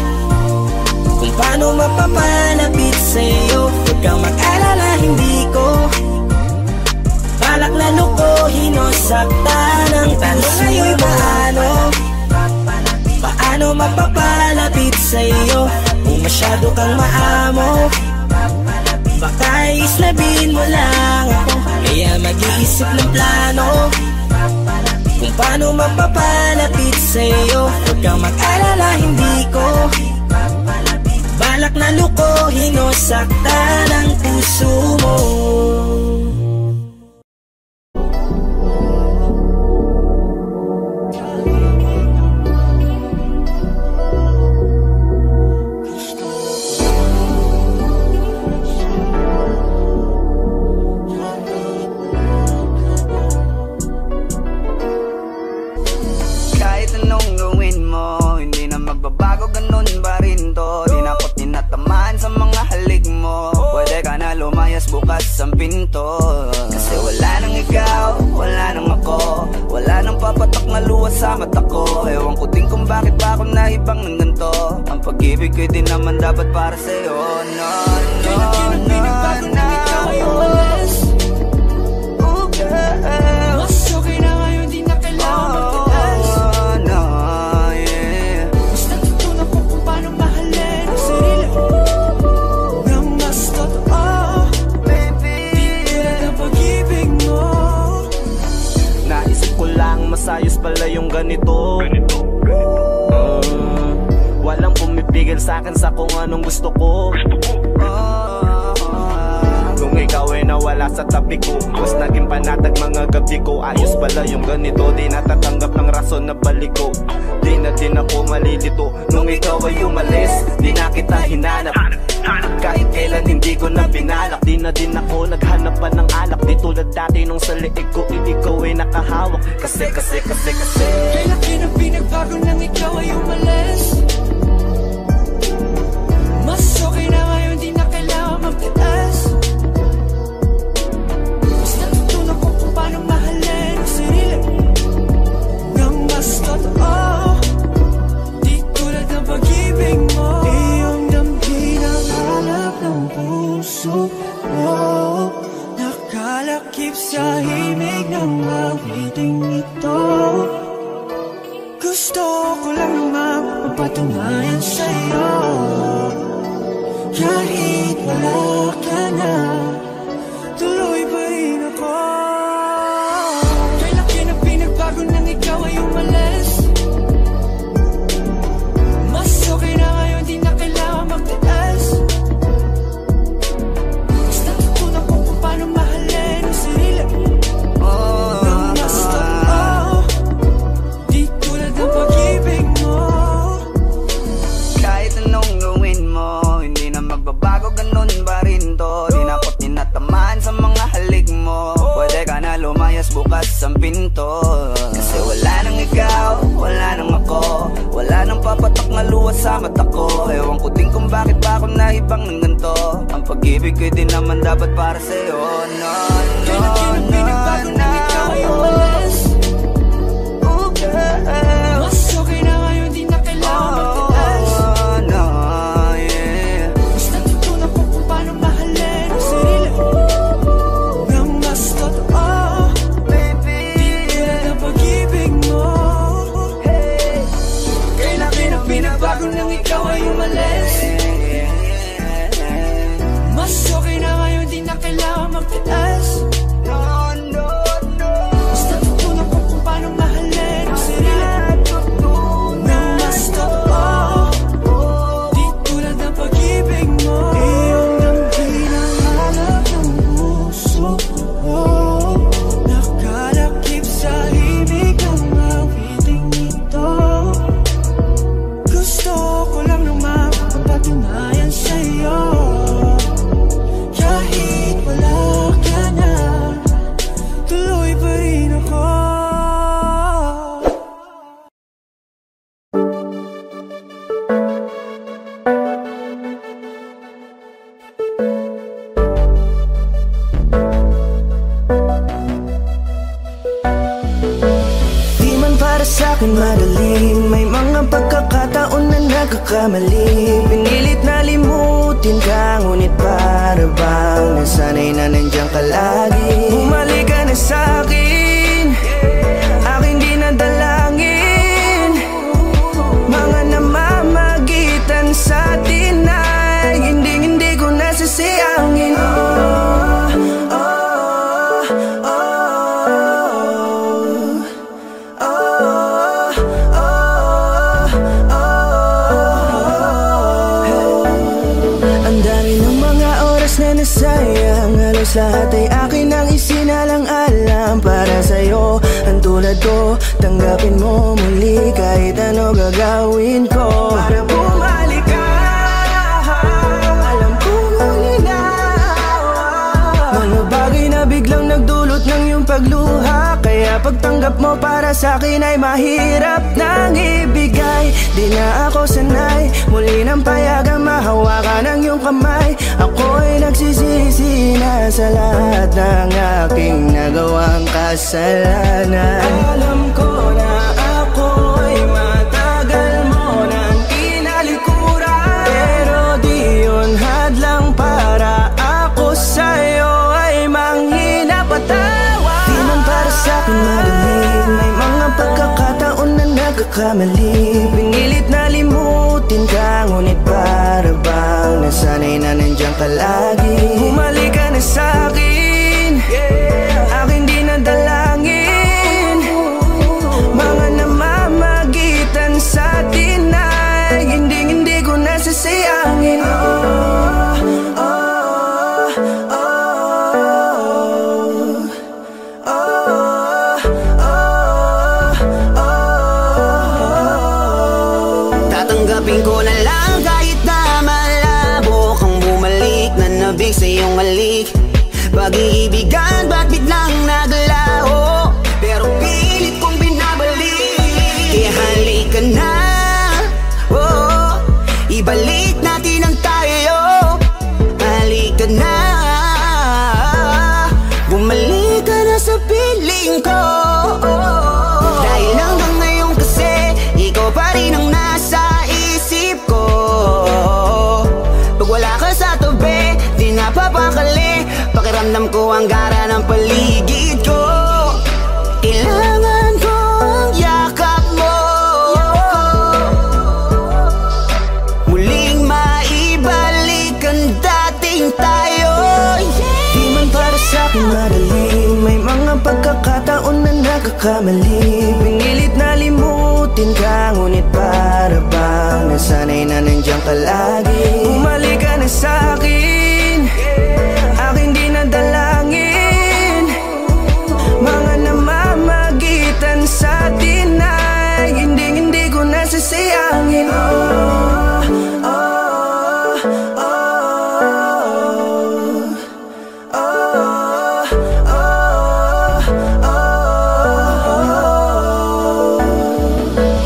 kung paano mapapalapit sa'yo. Huwag kang mag-alala, hindi ko balak na lukuhin o saktan ang tanong ngayon. Paano mapapalapit sa'yo? Kung masyado kang maamo, baka islabin mo lang ako. Kaya mag-iisip ng plano kung paano mapapalapit sa'yo. Huwag kang mag-alala, hindi ko balak na lukuhin o saktan ang puso mo. Bukas ang pinto, kasi wala nang ikaw, wala nang ako, wala nang papatak na luha sa mata ko. Ewan ko din kung bakit ba ako naibang ng ganito. Ang pag-ibig ko'y di naman dapat para sa'yo. No, no, no, no, ikaw ay umalis. Oh girl, mas okay na ngayon, di na kailangan magtaas. Oh no, yeah. Basta tutunan ko kung paano mahalin ang sarili nang mas totoo. Masayos pala yung ganito. Walang pumipigil sa'kin sa kung anong gusto ko. Kung ikaw ay nawala sa tabi ko, mas naging panatag mga gabi ko. Ayos pala yung ganito, di natatanggap ng rason na balik ko. Di na din ako malilito nung ikaw ay umalis. Di na kita hinanap, kahit kailan hindi ko na binalak. Di na din ako naghanap pa ng alak. Di tulad dati nung sa liig ko, ikaw ay nakahawak. Kasi kailan na pinagbago nang ikaw ay umalis. Mas okay na ngayon, di na kailangan magtaas. Basta natutunan ko kung paano mahalin ang sarili nang mas totoo. Di tulad ng pag-ibig mo, iyong damhin ang hanap ng puso mo. Nakalakip sa himig ng awiting ito. Gusto ko lang naman mapatunayan sa'yo, kahit wala ka na, tuloy pa rin ako. Kailan na pinagbago nang ikaw ay umalis. Mas okay na ngayon, di na kailangan magtaas. Basta tutunan ko kung paano mahalin ang sarili nang mas totoo. Di tulad ng pag-ibig mo. Kahit anong gawin mo, hindi na magbabago, ganun ba rin to. Di na ako tinatamaan sa mga halik mo. Pwede ka na lumayas, bukas ang pinto. Kasi wala nang ikaw, wala nang ako, wala nang papatak na luha sa mata ko. Ewan ko din kung bakit ba ako naibang ng ganito. Ang pag-ibig ko'y di naman dapat para sa'yo. No, no, no, no, ikaw ay umalis. Oh girl, mas okay na ngayon, di na kailangan magtaas. Oh no, yeah. Basta tutunan ko kung paano mahalin ang sarili nang mas totoo. Baby, di tulad ng pag-ibig mo. Kailan na pinagbago nang ikaw ay umalis. Mas okay na ngayon, di na kailangan magtaas. no, no, no. Basta sa'kin madali, may mga pagkakataon na nagkakamali. Pinilit na limutin ka, ngunit para bang nasanay na nandiyan ka lagi. Bumalik ka na sa'kin, aking di nadalangin. Mga namamagitan sa'tin ay hindi ko nasasayangin. Sayang, halos lahat ay akin ang isinalang-alam para sa'yo. Ang tulad ko, tanggapin mo muli kahit ano gagawin ko para bumalik ka. Alam kong ang hinawa, mga bagay na biglang nagdulot ng iyong pagluha. Kaya pagtanggap mo para sa'kin ay mahirap nang ibigay. Di na ako sanay, muli nang payagang mahawakan ang iyong kamay. Ako'y nagsisisi na sa lahat ng aking nagawang kasalanan. Alam ko na ako'y matagal mo nang kinalikuran, pero di yun hadlang para ako sa'yo ay manghina patawa. Di man para sa'kin madali, may mga pagkakataon na nagkakamali. Pinilit na limutin ka, ngunit para bang nasanay na nandiyan ka lagi. Bumalik ka na sa'kin, aking di nadalangin. Mga namamagitan sa'tin ay hindi ko nasasayangin. Tatanggapin ko na lang kahit na malabo kang bumalik na nabig sa iyong halik. Pag-iibigan ba't biglang naglaho, pero pilit kong binabalik. Kaya halika na, oh, ibalik natin ang tayo. Halika na, bumalik ka na sa piling ko. Dahil hanggang ngayon kasi ikaw pa rin ang nasa isip ko. Pag wala ka sa tabi, di napapakali. Pakiramdam ko ang gara ng paligid ko. Kailangan ko ang yakap mo, muling maibalik ang dating tayo. Di man para sa'kin madali, may mga pagkakataon na nagkakamali. Pinilit na limutin ka, ngunit para bang nasanay na nandiyan ka lagi. Bumalik ka na sa'kin, aking di nadalangin. Mga namamagitan sa'tin ay hindi ko nasasayangin.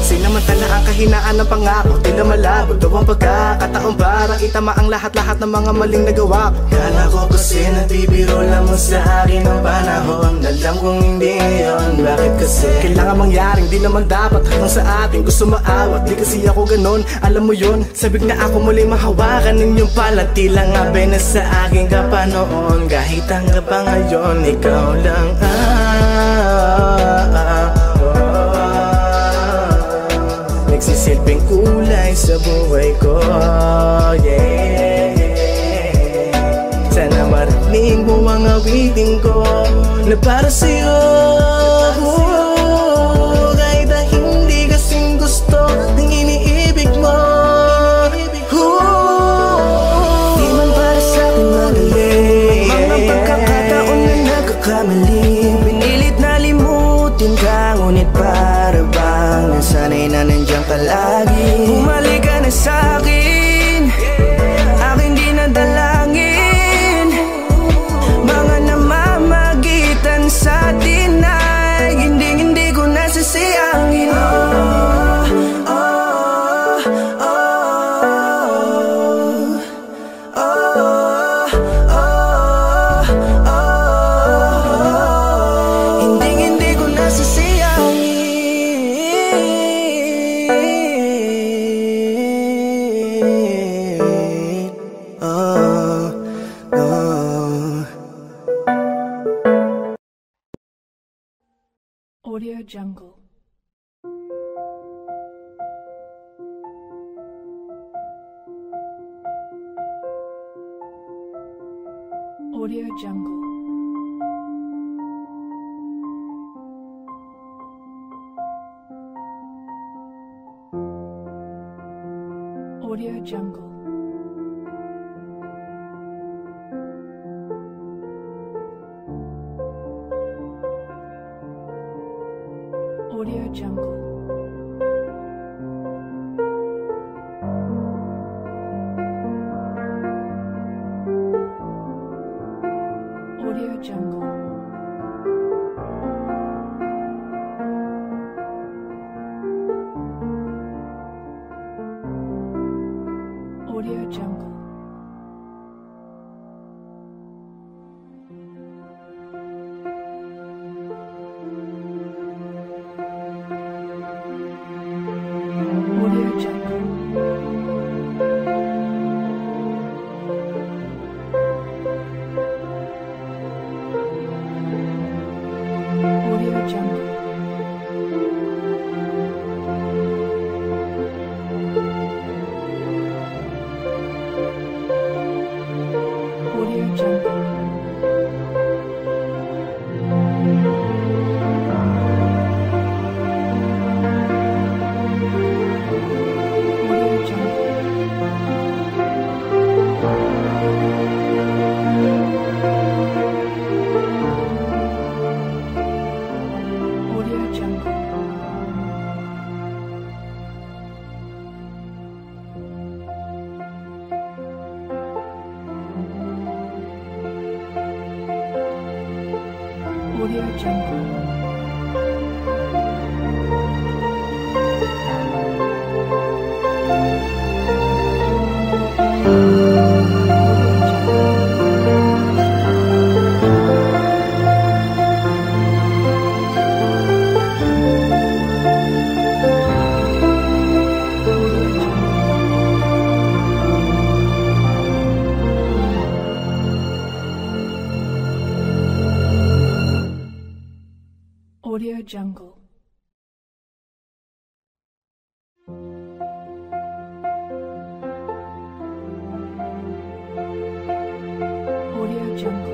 Sinamantala ang kahinaan ng pangako, tila malabo daw ang pagkakataon parang itama ang lahat-lahat ng mga maling nagawa ko. Kala ko kasi nagbibiro lamang sa akin ang panahon, alam kong hindi yun. Bakit kasi kailangan mangyaring di naman dapat hanggang sa atin gusto maawat. Di kasi ako ganon, alam mo yun. Sabik na ako muli mahawakan ninyong pala, tila nga na sa akin ka pa noon. Kahit hanggang pa ngayon, ikaw lang nagsisilbing kulay sa buhay ko, yeah. Sana marinig mo ang awitin ko na para sa'yo, kahit na hindi kasing gusto ng iniibig mo. Di man para sa'kin madali, mga pagkakataon na nagkakamali. Pinilit na limutin ka, ngunit para bang nasanay na nandiyan ka lagi. Bumalik ka na sa'kin, aking di nadalangin. Mga namamagitan sa'tin ay Audio Jungle. Audio Jungle. Audio Jungle. Audio Jungle. Audio Jungle. Audio Jungle. Audio Jungle. Audio Jungle. Audio Jungle. Audio Jungle. Audio Jungle. Audio Jungle. Audio Jungle.